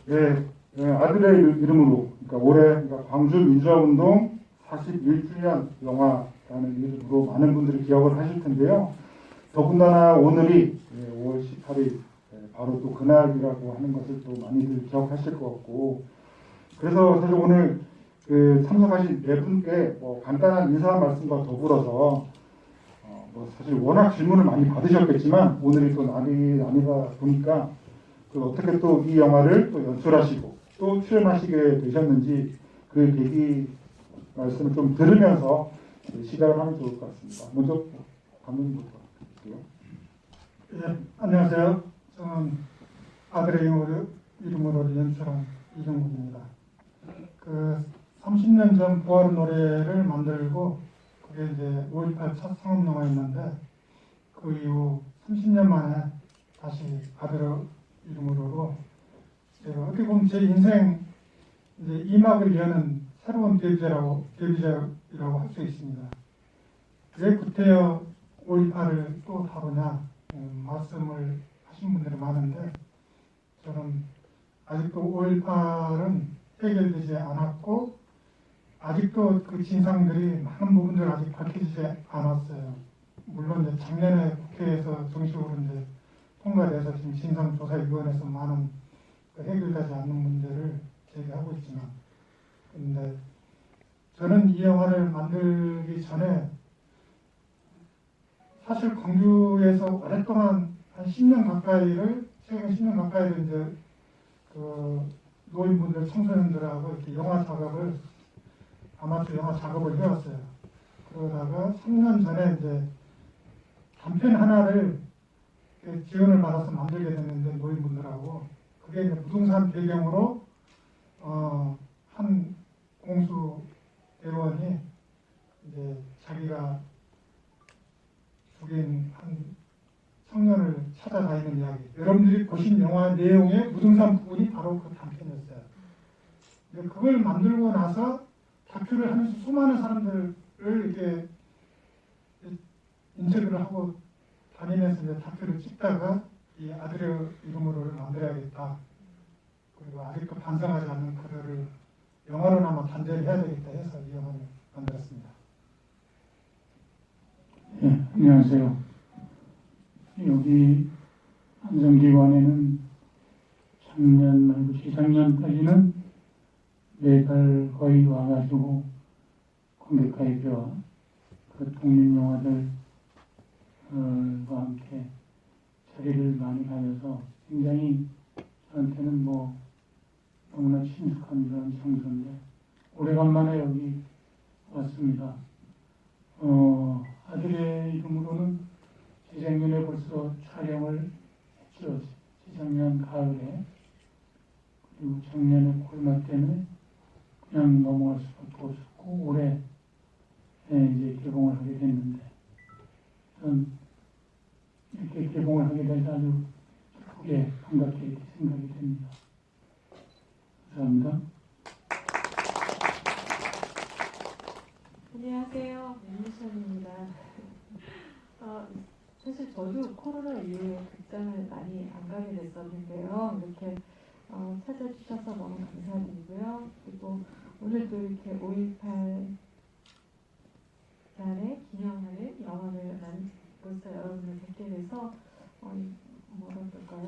네, 아들의 이름으로, 그러니까 올해 그러니까 광주 민주화운동 41주년 영화라는 이름으로 많은 분들이 기억을 하실 텐데요. 더군다나 오늘이 5월 18일 바로 또 그날이라고 하는 것을 또 많이들 기억하실 것 같고, 그래서 사실 오늘 그 참석하신 네 분께 간단한 인사 말씀과 더불어서 사실 워낙 질문을 많이 받으셨겠지만 오늘이 또 날이다 보니까 어떻게 또 이 영화를 또 연출하시고 또 출연하시게 되셨는지 그 계기 말씀을 좀 들으면서 시작을 하면 좋을 것 같습니다. 먼저 감독님부터 드릴게요. 예, 안녕하세요. 저는 아들의 이름으로 연출한 이정국입니다. 그 30년 전 부활의 노래를 만들고 그게 이제 5.18 첫 상업 영화였는데 그 이후 30년 만에 다시 아들의 이름으로 제가 어떻게 보면 제 인생 이제 이막을 여는 새로운 데뷔작이라고 할 수 있습니다. 왜 구태여 5.18을 또 다루냐 말씀을 하신 분들이 많은데 저는 아직도 5.18은 해결되지 않았고 아직도 그 진상들이 많은 부분들 아직 밝혀지지 않았어요. 물론 이제 작년에 국회에서 정식으로 이제 통과돼서 지금 진상조사위원회에서 많은 그 해결되지 않는 문제를 제기하고 있지만, 근데 저는 이 영화를 만들기 전에 사실 광주에서 오랫동안 한 10년 가까이를 최근 10년 가까이를 이제 그 노인분들 청소년들하고 이렇게 아마추어 영화 작업을 해왔어요. 그러다가 3년 전에 이제 단편 하나를 지원을 받아서 만들게 됐는데 노인분들하고 그게 이제 부동산 배경으로 한 공수 대원이 이제 자기가 죽인 한 청년을 찾아다니는 이야기. 여러분들이 보신 영화 내용의 무등산 부분이 바로 그 단편이었어요. 근데 그걸 만들고 나서 다큐를 하면서 수많은 사람들을 이렇게 인터뷰를 하고 다니면서 이제 다큐를 찍다가 이 아들의 이름으로 만들어야겠다. 그리고 아직도 반성하지 않는 그들을 영화로나마 단절을 해야 되겠다 해서 이 영화를 만들었습니다. 네, 안녕하세요. 여기 한성기관에는 작년 말고 재작년까지는 매달 거의 와가지고 관객가입회와 그 독립영화들과 함께 자리를 많이 가져서 굉장히 저한테는 너무나 친숙한 그런 장소인데 오래간만에 여기 왔습니다. 아들의 이름으로는 재작년에 벌써 촬영을 했죠. 재작년 가을에. 그리고 작년에 코로나 때문에 그냥 넘어갈 수밖에 없었고 올해 이제 개봉을 하게 됐는데 전 이렇게 개봉을 하게 돼서 아주 기쁘게 반갑게 이렇게 생각이 됩니다. 감사합니다. 안녕하세요. 윤미선입니다. 사실 저도 코로나 이후에 극장을 많이 안 가게 됐었는데요. 이렇게 찾아주셔서 너무 감사드리고요. 그리고 오늘도 이렇게 5.18 날에 기념하는 영화를 만들어서 여러분을 뵙게 돼서 뭐라 그럴까요?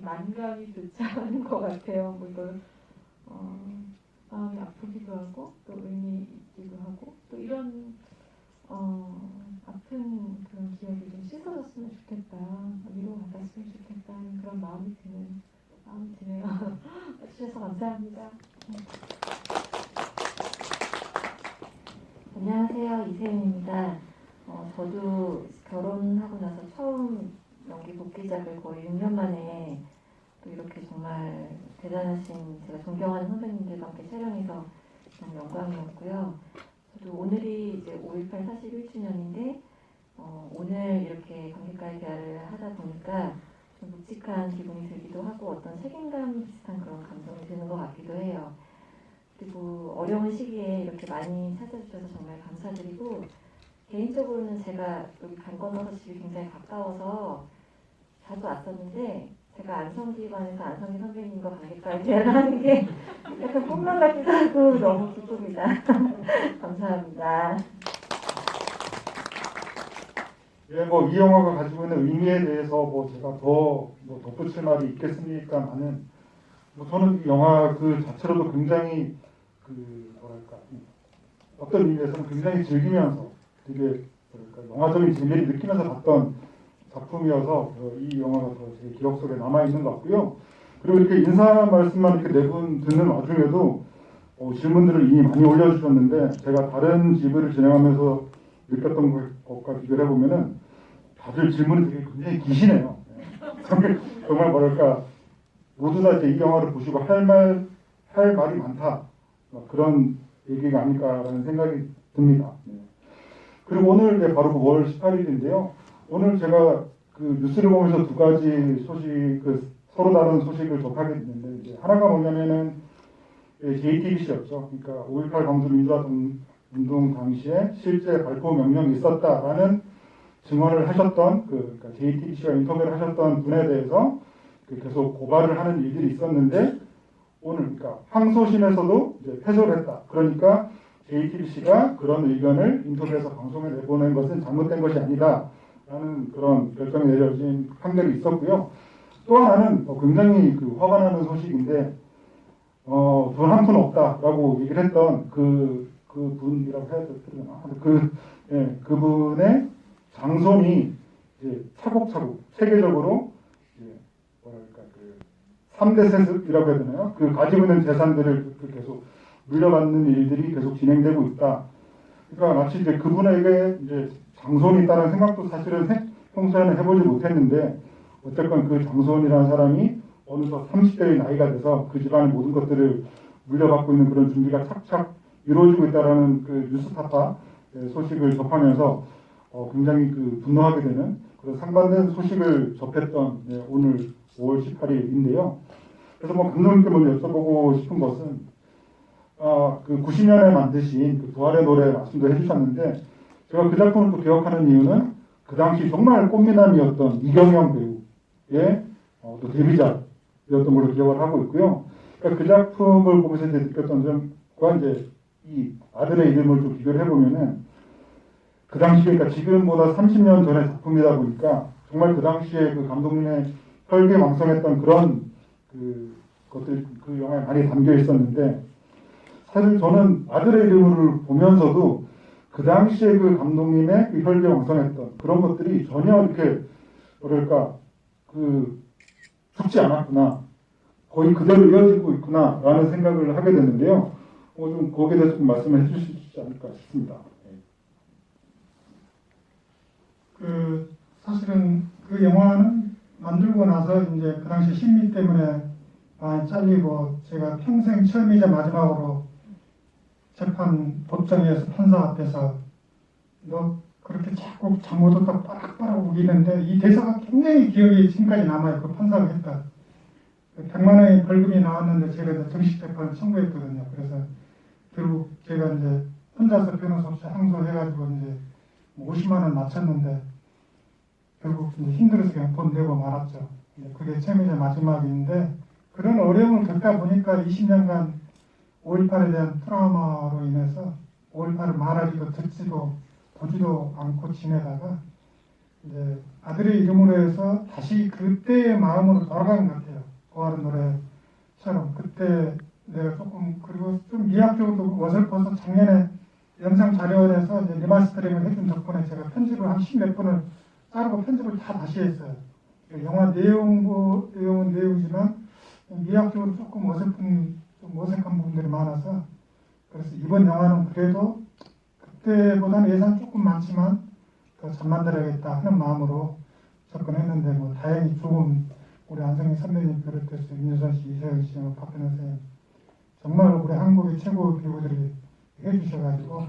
만감이 교차하는 것 같아요. 이걸 마음이 아프기도 하고 또 의미 있기도 하고 또 이런 아픈 그런 기억이 좀 씻어졌으면 좋겠다, 위로받았으면 좋겠다 하는 그런 마음이 드네요. 해주셔서 감사합니다. 안녕하세요. 이세윤입니다. 저도 결혼하고 나서 처음 연기 복귀작을 거의 6년 만에 또 이렇게 정말 대단하신 제가 존경하는 선배님들과 함께 촬영해서 너무 영광이었고요. 저도 오늘이 이제 5.18 41주년인데 오늘 이렇게 관객과의 대화를 하다 보니까 좀 묵직한 기분이 들기도 하고 어떤 책임감 비슷한 그런 감정이 드는 것 같기도 해요. 그리고 어려운 시기에 이렇게 많이 찾아주셔서 정말 감사드리고 개인적으로는 제가 여기 강 건너서 집이 굉장히 가까워서 자주 왔었는데 제가 안성기관에서 안성기 선배님과 관계까지 하는 게 약간 꿈만 같기도 하고 너무 기쁩니다. 감사합니다. 예, 뭐 이 영화가 가지고 있는 의미에 대해서 뭐 제가 더뭐 덧붙일 말이 있겠습니까만은 뭐 저는 이 영화 그 자체로도 굉장히 그 뭐랄까 어떤 의미에서는 굉장히 즐기면서 되게 뭐랄까 영화적인 재미를 느끼면서 봤던 작품이어서 이 영화가 더 제 기억 속에 남아 있는 것 같고요. 그리고 이렇게 인사 말씀만 이렇게 네 분 듣는 와중에도 질문들을 이미 많이 올려주셨는데 제가 다른 GV를 진행하면서 느꼈던 것과 비교를 해보면은 다들 질문이 되게 굉장히 기시네요. 정말 뭐랄까 모두 다 이제 이 영화를 보시고 할 말이 많다 그런 얘기가 아닐까라는 생각이 듭니다. 그리고 오늘 이제 바로 9월 18일인데요. 오늘 제가 그 뉴스를 보면서 두 가지 소식, 서로 다른 소식을 접하게 됐는데 이제 하나가 뭐냐면은 JTBC였죠. 그러니까 5.18 광주 민주화 운동 당시에 실제 발포 명령이 있었다라는 증언을 하셨던 그러니까 JTBC와 인터뷰를 하셨던 분에 대해서 계속 고발을 하는 일들이 있었는데 오늘 그러니까 항소심에서도 이제 패소를 했다. 그러니까 JTBC가 그런 의견을 인터뷰에서 방송에 내보낸 것은 잘못된 것이 아니다라는 그런 결정이 내려진 판결이 있었고요. 또 하나는 굉장히 화가 나는 소식인데 돈 한 푼 없다라고 얘기를 했던 그 분이라고 해야 되나? 그분의 장손이 이제 차곡차곡 세계적으로 이제 뭐랄까 3대 세습이라고 해야 되나요? 가지고 있는 재산들을 계속 물려받는 일들이 계속 진행되고 있다. 그러니까 마치 이제 그분에게 이제 장손이 있다는 생각도 사실은 평소에는 해보지 못했는데 어쨌건 그 장손이라는 사람이 어느덧 30대의 나이가 돼서 그 집안의 모든 것들을 물려받고 있는 그런 준비가 착착 이루어지고 있다라는 그 뉴스타파 소식을 접하면서 굉장히 분노하게 되는 그런 상반된 소식을 접했던 오늘 5월 18일인데요. 그래서 뭐 감독님께 먼저 여쭤보고 싶은 것은 그 90년에 만드신 그 부활의 노래 말씀도 해주셨는데 제가 그 작품을 또 기억하는 이유는 그 당시 정말 꽃미남이었던 이경영 배우의 또 데뷔작이었던 걸로 기억을 하고 있고요. 그러니까 그 작품을 보면서 이제 느꼈던 점과 이제 이 아들의 이름을 좀 비교를 해보면은 그 당시 그러니까 지금보다 30년 전의 작품이다 보니까 정말 그 당시에 그 감독님의 혈기왕성했던 그런 것들이 그 영화에 많이 담겨 있었는데 사실 저는 아들의 이름을 보면서도 그 당시에 그 감독님의 그 혈기왕성했던 그런 것들이 전혀 이렇게 뭐랄까 죽지 않았구나 거의 그대로 이어지고 있구나라는 생각을 하게 됐는데요. 좀 거기에 대해서 좀 말씀을 해주시지 않을까 싶습니다. 사실은 그 영화는 만들고 나서 이제 그 당시 심리 때문에 많이 잘리고 제가 평생 처음이자 마지막으로 재판 법정에서 판사 앞에서 너 그렇게 자꾸 잘못했다고 빠락빠락 우기는데 이 대사가 굉장히 기억이 지금까지 남아요. 그 판사가 했다. 100만 원의 벌금이 나왔는데 제가 이제 정식 재판을 청구했거든요. 그래서 결국 제가 이제 혼자서 변호사 없이 항소해가지고 이제 50만 원 맞췄는데 결국 이제 힘들어서 그냥 돈 내고 말았죠. 그게 처음이자 마지막인데 그런 어려움을 겪다 보니까 20년간 5.18에 대한 트라우마로 인해서 5.18을 말하지도 듣지도 보지도 않고 지내다가 이제 아들의 이름으로 해서 다시 그때의 마음으로 돌아간 것 같아요. 부활의 노래처럼 그때 내가 조금 그리고 좀 미학적으로 어설퍼서 작년에 영상 자료원에서 이제 리마스터링을 해준 덕분에 제가 편집을 한 10몇 분을 자르고 편집을 다 다시 했어요. 영화 내용은 내용이지만 미학적으로 조금 좀 어색한 부분들이 많아서 그래서 이번 영화는 그래도 그때보다는 예산 조금 많지만 더 잘 만들어야겠다 하는 마음으로 접근했는데 뭐 다행히 좋은 우리 안성희 선배님 비롯해서 윤여선 씨, 이세영 씨, 박근혜 선생님 정말 우리 한국의 최고 배우들이 해주셔가지고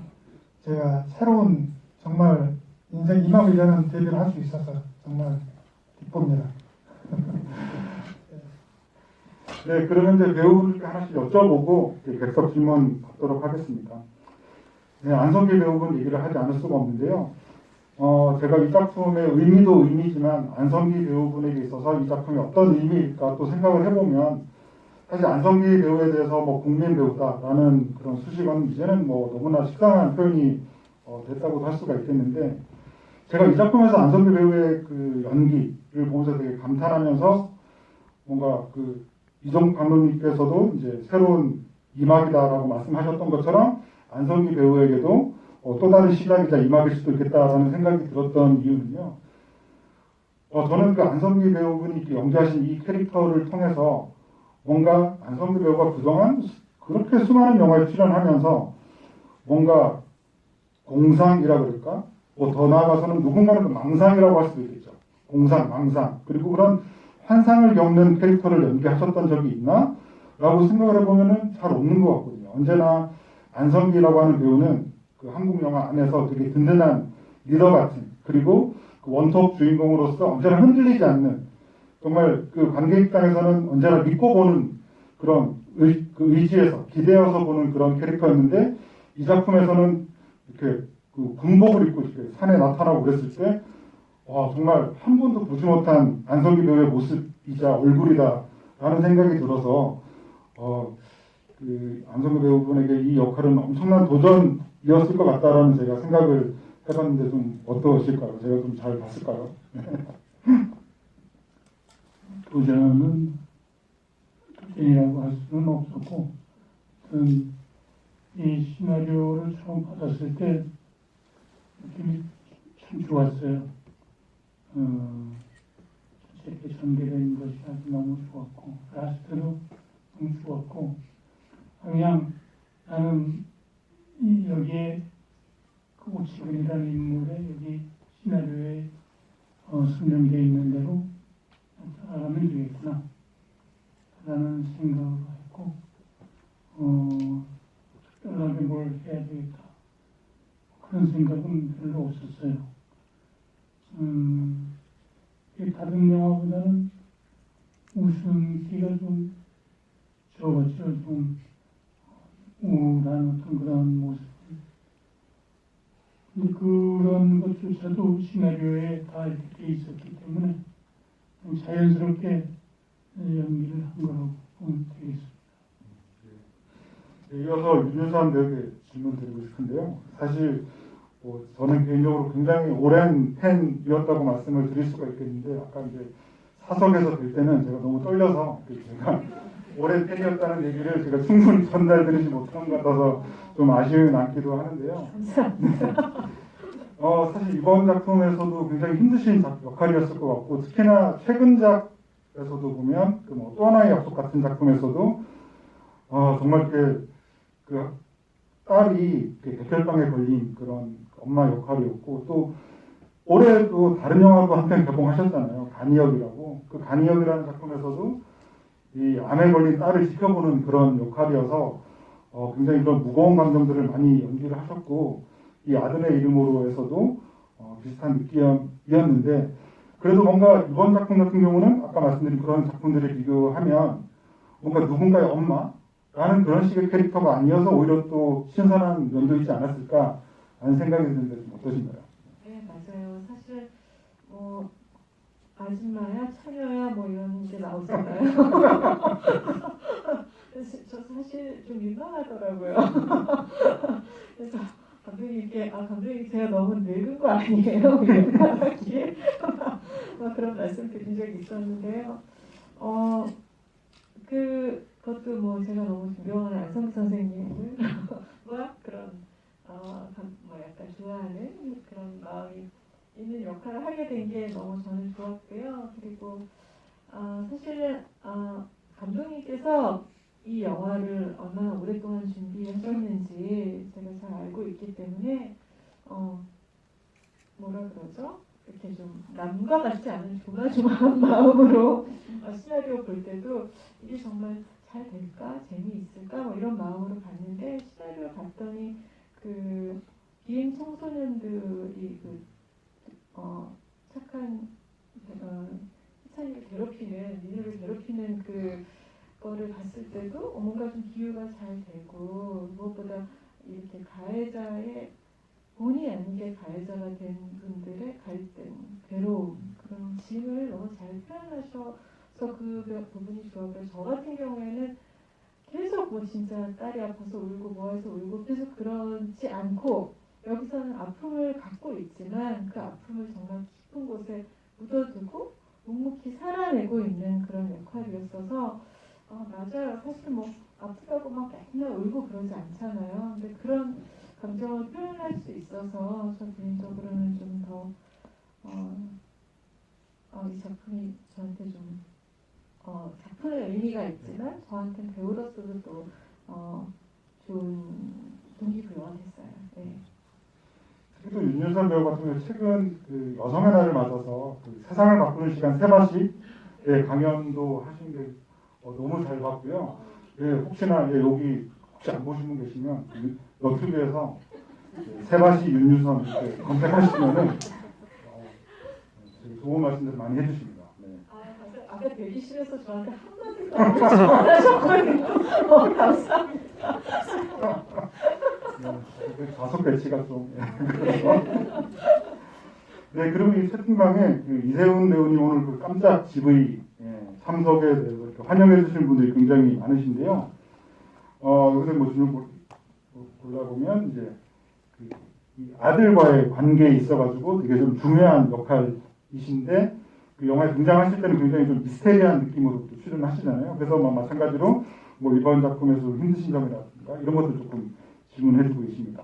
제가 새로운 정말 인생 2막 1년은 데뷔를 할 수 있어서 정말 기쁩니다. 네, 그러면 이제 배우분께 하나씩 여쭤보고 객석 질문 받도록 하겠습니다. 네, 안성기 배우분 얘기를 하지 않을 수가 없는데요. 제가 이 작품의 의미도 의미지만 안성기 배우분에게 있어서 이 작품이 어떤 의미일까 또 생각을 해보면 사실 안성기 배우에 대해서 뭐 국민 배우다라는 그런 수식어는 이제는 뭐 너무나 식상한 표현이 됐다고도 할 수가 있겠는데 제가 이 작품에서 안성기 배우의 그 연기를 보면서 되게 감탄하면서 뭔가 그 이종 감독님께서도 이제 새로운 이막이다라고 말씀하셨던 것처럼 안성기 배우에게도 또 다른 시작이자 이막일 수도 있겠다라는 생각이 들었던 이유는요. 저는 그 안성기 배우분이 이렇게 연기하신 이 캐릭터를 통해서 뭔가 안성기 배우가 그동안 그렇게 수많은 영화에 출연하면서 뭔가 공상이라 그럴까? 뭐 더 나아가서는 누군가는 그 망상이라고 할 수도 있겠죠. 공상, 망상. 그리고 그런 환상을 겪는 캐릭터를 연기하셨던 적이 있나? 라고 생각을 해보면은 잘 없는 것 같거든요. 언제나 안성기라고 하는 배우는 그 한국 영화 안에서 되게 든든한 리더 같은 그리고 그 원톱 주인공으로서 언제나 흔들리지 않는 정말 그 관객 입장에서는 언제나 믿고 보는 그런 그 의지에서 기대어서 보는 그런 캐릭터였는데 이 작품에서는 이렇게 그 군복을 입고 이렇게 산에 나타나고 그랬을 때 와, 정말 한 번도 보지 못한 안성기 배우의 모습이자 얼굴이다라는 생각이 들어서 그 안성기 배우분에게 이 역할은 엄청난 도전이었을 것 같다라는 제가 생각을 해봤는데 좀 어떠실까요? 제가 좀 잘 봤을까요? 도전이라고 할 수는 없었고, 이 시나리오를 처음 받았을 때 느낌이 참 좋았어요. 이렇게 전개된 것이 아주 너무 좋았고, 라스트도 너무 좋았고, 그냥 나는 여기에 그 오치근이라는 인물에 여기 시나리오에 선정되어 있는 대로 따라가면 되겠구나 라는 생각을 했고 특별하게 뭘 해야 되겠다 그런 생각은 별로 없었어요. 다른 영화보다는 웃음기가 좀 적었죠. 좀 우울한 어떤 그런 모습. 근데 그런 것조차도 시나리오에 다 이렇게 돼 있었기 때문에 자연스럽게 연기를 한 거라고 보면 되겠습니다. 이어서 윤유선 배우에게 질문 드리고 싶은데요. 사실 저는 개인적으로 굉장히 오랜 팬이었다고 말씀을 드릴 수가 있겠는데 아까 이제 사석에서 뵐 때는 제가 너무 떨려서 제가 오랜 팬이었다는 얘기를 제가 충분히 전달드리지 못한 것 같아서 좀 아쉬움이 남기도 하는데요. 사실 이번 작품에서도 굉장히 힘드신 역할이었을 것 같고 특히나 최근작에서도 보면 또 하나의 약속 같은 작품에서도 정말 그 딸이 백혈병에 걸린 그런 엄마 역할이었고 또 올해 또 다른 영화도 한 편 개봉하셨잖아요. 간이역이라고. 그 간이역이라는 작품에서도 이 암에 걸린 딸을 지켜보는 그런 역할이어서 굉장히 그런 무거운 감정들을 많이 연기를 하셨고 이 아들의 이름으로에서도 비슷한 느낌이었는데 그래도 뭔가 이번 작품 같은 경우는 아까 말씀드린 그런 작품들을 비교하면 뭔가 누군가의 엄마라는 그런 식의 캐릭터가 아니어서 오히려 또 신선한 면도 있지 않았을까라는 생각이 드는데 좀 어떠신가요? 네, 맞아요. 사실 뭐 아줌마야, 처녀야 뭐 이런 게 나오잖아요. 저 사실 좀 민망하더라고요. 그래서 감독님께 감독님 제가 너무 늙은 거 아니에요? 이렇게 그런 말씀 드린 적이 있었는데요. 그것도 뭐 제가 너무 존경하는 안성기 선생님을 그런 뭐 약간 좋아하는 그런 마음이 있는 역할을 하게 된 게 너무 저는 좋았고요. 그리고 사실은 감독님께서 이 영화를 얼마나 오랫동안 준비하셨는지 제가 잘 알고 있기 때문에 뭐라 그러죠? 이렇게 좀 남과 같지 않은 조마조마한 마음으로 시나리오 볼 때도 이게 정말 잘 될까? 재미있을까? 뭐 이런 마음으로 봤는데 시나리오 봤더니 그 비행 청소년들이 착한 희찬이를 괴롭히는 민우를 괴롭히는 그 거를 봤을 때도 뭔가 좀 비유가 잘 되고 무엇보다 이렇게 가해자의 본의 아니게 가해자가 된 분들의 갈등, 괴로움, 그런 짐을 너무 잘 표현하셔서 그 부분이 좋았고요. 저 같은 경우에는 계속 뭐 진짜 딸이 아파서 울고 뭐해서 울고 계속 그러지 않고 여기서는 아픔을 갖고 있지만 그 아픔을 정말 깊은 곳에 묻어두고 묵묵히 살아내고 있는 그런 역할이었어서 맞아요. 사실 뭐 아프다고 막 맨날 울고 그러지 않잖아요. 근데 그런 감정을 표현할 수 있어서 저 개인적으로는 좀 더 이 작품이 저한테 좀 작품의 의미가 있지만 저한테는 배우로서도 또 좋은 동기부여가 됐어요. 네. 특히 또 윤여선 배우 같은 경우 최근 그 여성의 날을 맞아서 그 세상을 바꾸는 시간 세바시의 강연도 하신 게 너무 잘 봤고요. 예, 혹시나 여기 혹시 안 보신 분 계시면 너튜브에서 세바시 윤유선 이렇게 검색하시면은 되게 좋은 말씀들 많이 해주십니다. 네. 아까 대기실에서 저한테 한마디도 안 하셨거든요. 감사합니다. 네, 좌석 배치가 좀 그래서. 네, 그리고 이 채팅방에 그 이세훈 배우님 오늘 그 깜짝 GV 참석에 대해서 이렇게 환영해 주시는 분들이 굉장히 많으신데요. 여기서 뭐 질문 보려보면 이제 이 아들과의 관계에 있어가지고 되게 좀 중요한 역할이신데 그 영화에 등장하실 때는 굉장히 좀 미스테리한 느낌으로 또 출연하시잖아요. 그래서 뭐 마찬가지로 뭐 이번 작품에서 힘드신 점이라든가 이런 것들 조금 질문해주고 계십니다.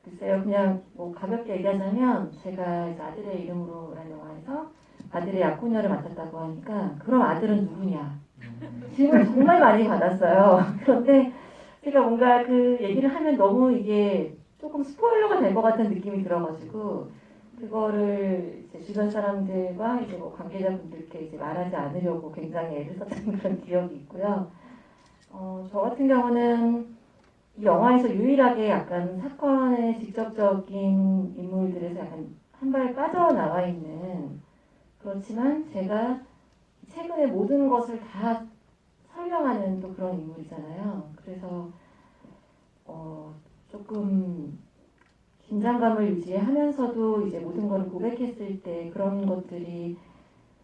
글쎄요, 그냥 뭐 가볍게 얘기하자면 제가 이제 아들의 이름으로라는 영화에서 아들의 약혼녀를 맡았다고 하니까 그럼 아들은 누구냐 질문을 정말 많이 받았어요. 그런데 제가 뭔가 그 얘기를 하면 너무 이게 조금 스포일러가 될 것 같은 느낌이 들어가지고 그거를 이제 주변 사람들과 이제 뭐 관계자분들께 이제 말하지 않으려고 굉장히 애를 썼던 그런 기억이 있고요. 저 같은 경우는 이 영화에서 유일하게 약간 사건의 직접적인 인물들에서 약간 한 발 빠져나와 있는 그렇지만 제가 최근에 모든 것을 다 설명하는 또 그런 인물이잖아요. 그래서 조금 긴장감을 유지하면서도 이제 모든 걸 고백했을 때 그런 것들이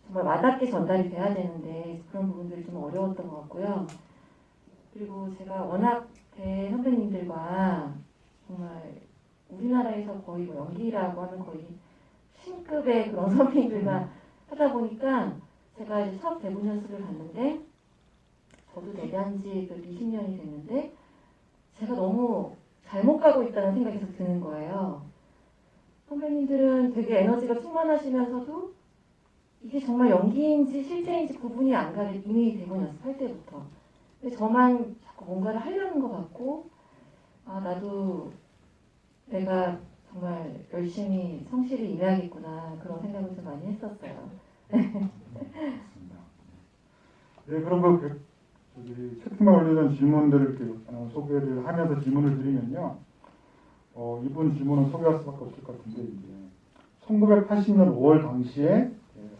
정말 와닿게 전달이 돼야 되는데 그런 부분들이 좀 어려웠던 것 같고요. 그리고 제가 워낙 선배님들과 정말 우리나라에서 거의 뭐 연기라고 하면 거의 신급의 그런 선배님들과 하다 보니까 제가 이제 첫 대본 연습을 갔는데 저도 데뷔한 지 20년이 됐는데 제가 너무 잘못 가고 있다는 생각이 계속 드는 거예요. 선배님들은 되게 에너지가 충만하시면서도 이게 정말 연기인지 실제인지 구분이 안 가게 이미 대본 연습할 때부터. 근데 저만 자꾸 뭔가를 하려는 것 같고 나도 내가 정말 열심히 성실히 임해야겠구나 그런 생각을 좀 많이 했었어요. 네, 그럼 채팅방 올리던 질문들을 이렇게 소개를 하면서 질문을 드리면요. 이분 질문은 소개할 수밖에 없을 것 같은데 이제 1980년 5월 당시에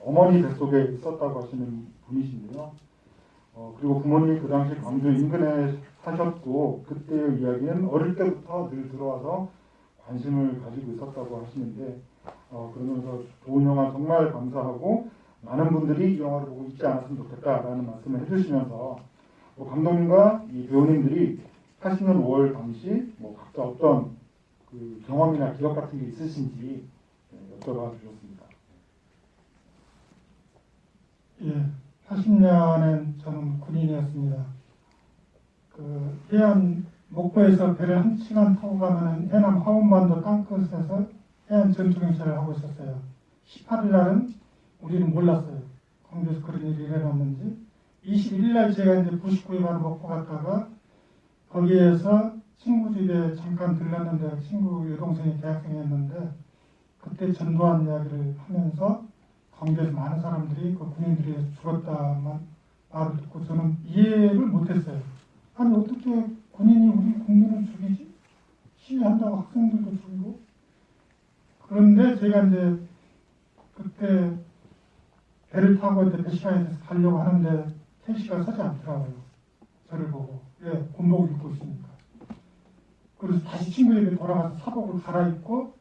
어머니 뱃속에 있었다고 하시는 분이신데요. 그리고 부모님이 그 당시 광주 인근에 사셨고 그때의 이야기는 어릴 때부터 늘 들어와서 관심을 가지고 있었다고 하시는데 그러면서 좋은 영화 정말 감사하고 많은 분들이 이 영화를 보고 잊지 않았으면 좋겠다라는 말씀을 해주시면서 감독님과 이 배우님들이 80년 5월 당시 각자 어떤 그 경험이나 기억 같은 게 있으신지 여쭤봐 주셨습니다. 예, 80년엔 저는 군인이었습니다. 그 해안 목포에서 배를 1시간 타고 가면 해남 화운반도 땅끝에서 해안 전투경찰을 하고 있었어요. 18일 날은 우리는 몰랐어요. 광주에서 그런 일이 일어났는지. 21일 날 제가 이제 99에 바로 먹고 갔다가 거기에서 친구 집에 잠깐 들렀는데 친구 여동생이 대학생이었는데 그때 전두환 이야기를 하면서 광주에서 많은 사람들이 그 군인들이 죽었다만 말을 듣고 저는 이해를 못했어요. 아니 어떻게 군인이 우리 국민을 죽이지? 시위한다고 학생들도 죽이고. 그런데 제가 이제 그때 배를 타고 이제 배시가에 가려고 하는데 택시가 서지 않더라고요. 저를 보고. 예, 군복을 입고 있으니까. 그래서 다시 친구 집에 돌아가서 사복을 갈아입고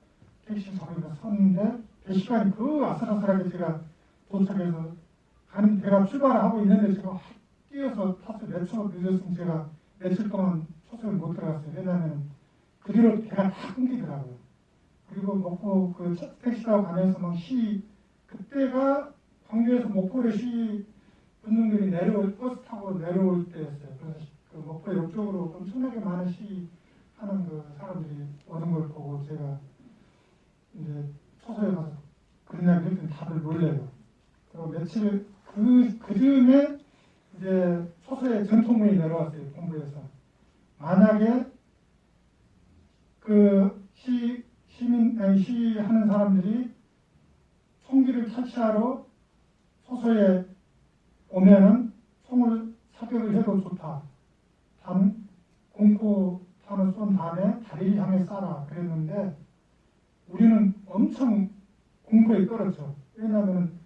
택시 서울에 섰는데 배 시간이 그 아슬아슬하게 제가 도착해서 가는 배가 출발하고 있는데 제가 뛰어서 타서 몇 초 늦었으면 제가 며칠 동안 초소에 못 들어갔어요. 왜냐하면 그 뒤로 배가 다 끊기더라고요. 그리고 목포 그 택시 타고 가면서 막 그때가 광주에서 목포로 분들이 버스 타고 내려올 때였어요. 그래서 그 목포 옆쪽으로 엄청나게 많은 하는 그 사람들이 오는 걸 보고 제가 이제 초소에 가서 그런 이야기 했더니 다들 놀래요. 그리고 며칠 그 즈음에 이제 초소에 전통문이 내려왔어요. 본부에서. 만약에 그 시하는 사람들이 총기를 탈취하러 초소에 오면은 총을 사격을 해도 좋다. 단 공포탄을 쏜 다음에 다리를 향해 쏴라. 그랬는데 우리는 엄청 공포에 떨었죠. 왜냐하면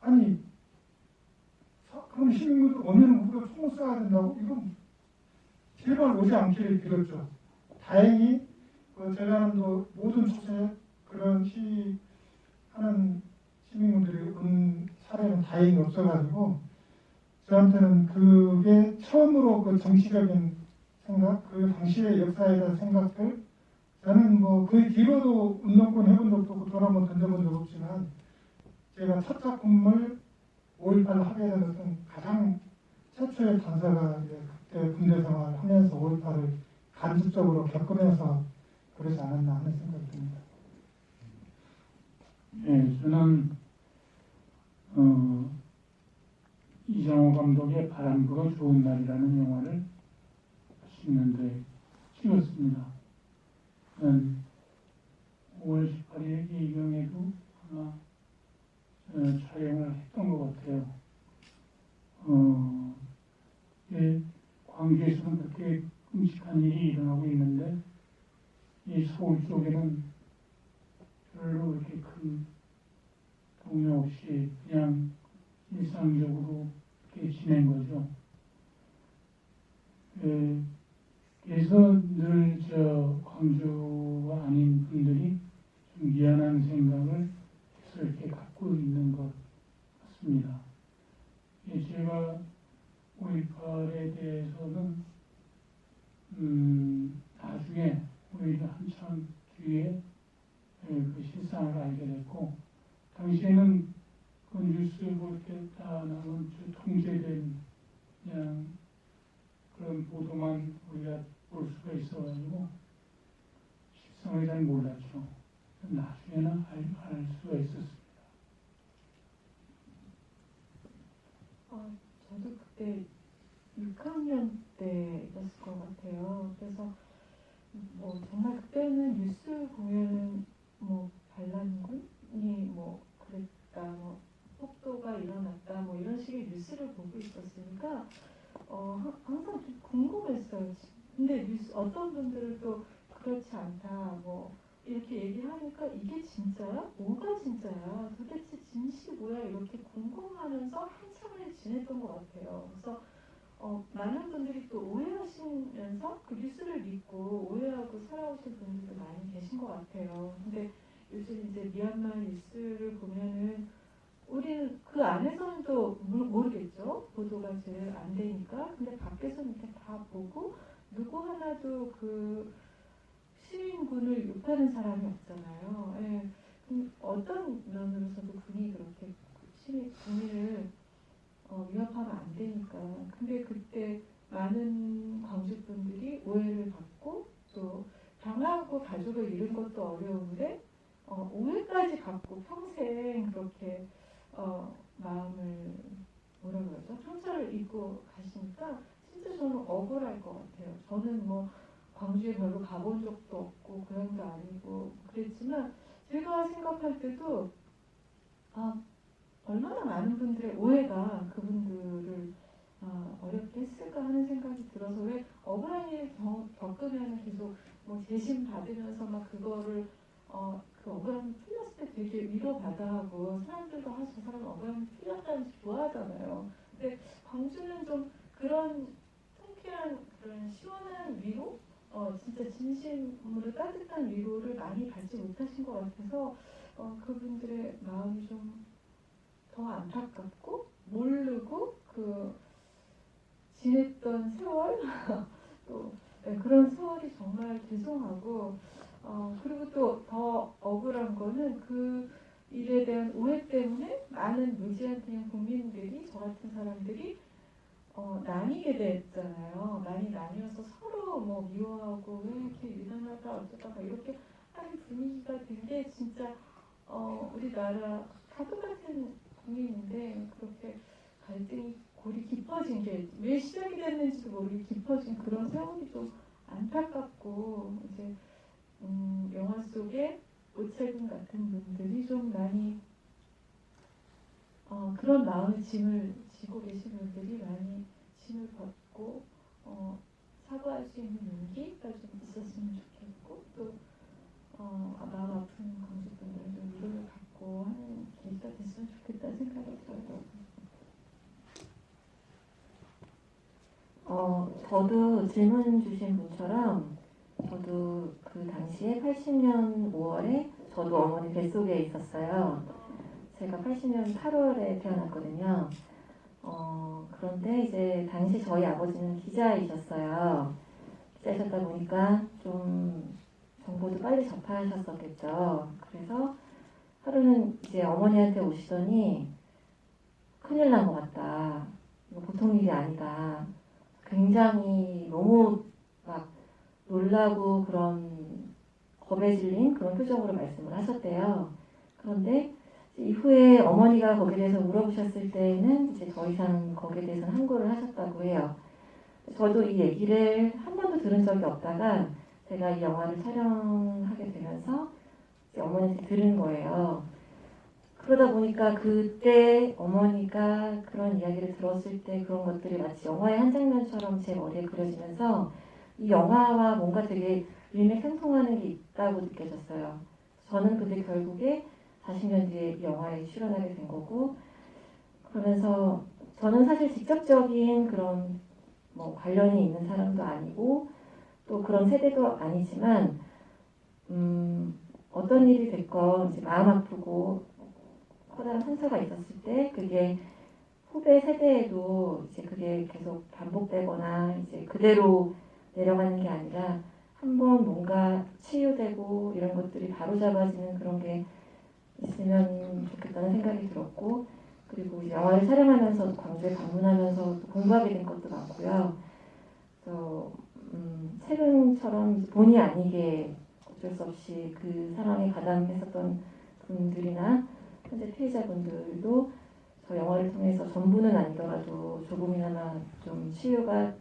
아니 그럼 시민들 오면 우리가 총을 쏴야 된다고? 이건 제발 오지 않기를 빌었죠. 다행히 그 전라남도 모든 초소에 그런 시하는 시민분들이 온 사례는 다행히 없어가지고 저한테는 그게 처음으로 그 정치적인 생각, 그 당시의 역사에 대한 생각들 저는 뭐 그 뒤로도 운동권 해본 적도 없고 돈 한번 던져본 적 없지만 제가 첫 작품을 5.18 하게 된 것은 가장 최초의 단서가 이제 그때 군대 생활하면서 5.18을 간접적으로 겪으면서 그러지 않았나 하는 생각이 듭니다. 예, 저는 이정호 감독의 바람 불어 좋은 날이라는 영화를 80년대에 찍었습니다. 저는 5월 18일 이경에도 아마 촬영을 했던 것 같아요. 예, 광주에서는 그렇게 끔찍한 일이 일어나고 있는데 이 서울 쪽에는 별로 그렇게 큰 동요 없이 그냥 일상적으로 이렇게 지낸 거죠. 그래서 늘 광주가 아닌 분들이 좀 미안한 생각을 계속 이렇게 갖고 있는 것 같습니다. 제가 5.18에 대해서는 나중에 오히려 한참 뒤에 그 실상을 알게 됐고 당시에는 그 뉴스 볼 때 다 나온 통제된 그냥 그런 보도만 우리가 볼 수가 있어가지고 실상을 잘 몰랐죠. 나중에는 알 수가 있었습니다. 저도 그때 6학년 때였을 것 같아요. 그래서 뭐 정말 그때는 뉴스 보면은 뭐 반란군이 뭐 그랬다, 뭐 폭도가 일어났다, 뭐 이런 식의 뉴스를 보고 있었으니까 항상 좀 궁금했어요. 근데 어떤 분들은 또 그렇지 않다, 뭐 이렇게 얘기하니까 이게 진짜야? 뭐가 진짜야? 도대체 진실이 뭐야? 이렇게 궁금하면서 한참을 지냈던 것 같아요. 그래서 많은 분들이 또 오해하시면서 그 뉴스를 믿고 오해하고 살아오신 분들도 많이 계신 것 같아요. 근데 요즘 이제 미얀마 뉴스를 보면은 우리는 그 안에서는 또 모르겠죠. 보도가 제대로 안 되니까. 근데 밖에서는 이렇게 다 보고 누구 하나도 그 시민군을 욕하는 사람이 없잖아요. 예. 어떤 면으로서도 군이 그렇게 국민을 위협하면 안 되니까. 근데 그때 많은 광주분들이 오해를 받고 또 당하고 가족을 잃은 것도 어려운데 오해까지 받고 평생 그렇게 마음을 뭐라 그러죠? 상처를 입고 가시니까 진짜 저는 억울할 것 같아요. 저는 뭐 광주에 별로 가본 적도 없고 고향도 아니고 그랬지만 제가 생각할 때도 얼마나 많은 분들의 오해가 그분들을 어렵게 했을까 하는 생각이 들어서 왜 억울한 일 겪으면 계속 뭐 재심 받으면서 막 그거를 그 억울함이 풀렸을 때 되게 위로받아 하고 사람들도 저 사람 억울함이 풀렸다는 좋아하잖아요. 근데 광주는 좀 그런 통쾌한 진짜 진심으로 따뜻한 위로를 많이 받지 못하신 것 같아서 그분들의 마음이 좀 더 안타깝고 모르고 그 지냈던 세월 또 네, 그런 세월이 정말 죄송하고 그리고 또 더 억울한 거는 그 일에 대한 오해 때문에 많은 무지한테인 국민들이 저 같은 사람들이 나뉘게 됐잖아요. 많이 나뉘어서 서로 뭐 미워하고 왜 이렇게 유난하다 어쩌다 막 이렇게 하는 분위기가 된 게 진짜 우리나라 다 똑같은 국민인데 그렇게 갈등이 골이 깊어진 게 왜 시작이 됐는지도 모르게 깊어진 그런 세월이 좀 안타깝고 이제 영화 속에 오채근 같은 분들이 좀 많이 그런 마음의 짐을 지고 계신 분들이 많이 짐을 벗고 사과할 수 있는 용기가 좀 있었으면 좋겠고 또 마음 아픈 광주분들은 좀 위로를 받고 하는 계기가 됐으면 좋겠다는 생각이 들어요. 저도 질문 주신 분처럼 저도 그 당시에 80년 5월에 저도 어머니 뱃속에 있었어요. 제가 80년 8월에 태어났거든요. 그런데 이제 당시 저희 아버지는 기자이셨어요. 기자이셨다 보니까 좀 정보도 빨리 접하셨었겠죠. 그래서 하루는 이제 어머니한테 오시더니 큰일 난 것 같다. 이거 보통 일이 아니다. 굉장히 너무 막 놀라고 그런 겁에 질린 그런 표정으로 말씀을 하셨대요. 그런데 이후에 어머니가 거기에 대해서 물어보셨을 때는 이제 더 이상 거기에 대해서는 항고를 하셨다고 해요. 저도 이 얘기를 한 번도 들은 적이 없다가 제가 이 영화를 촬영하게 되면서 이제 어머니한테 들은 거예요. 그러다 보니까 그때 어머니가 그런 이야기를 들었을 때 그런 것들이 마치 영화의 한 장면처럼 제 머리에 그려지면서 이 영화와 뭔가 되게 일맥상통하는 게 있다고 느껴졌어요. 저는 근데 결국에 40년 뒤에 이 영화에 출연하게 된 거고 그러면서 저는 사실 직접적인 그런 뭐 관련이 있는 사람도 아니고 또 그런 세대도 아니지만 어떤 일이 됐건 이제 마음 아프고 커다란 상처가 있었을 때 그게 후배 세대에도 이제 그게 계속 반복되거나 이제 그대로 내려가는 게 아니라 한번 뭔가 치유되고 이런 것들이 바로잡아지는 그런 게 있으면 좋겠다는 생각이 들었고 그리고 이제 영화를 촬영하면서 광주에 방문하면서 공부하게 된 것도 많고요. 또 최근처럼 본의 아니게 어쩔 수 없이 그 상황에 가담했었던 분들이나 현재 피해자분들도 저 영화를 통해서 전부는 아니더라도 조금이나마 좀 치유가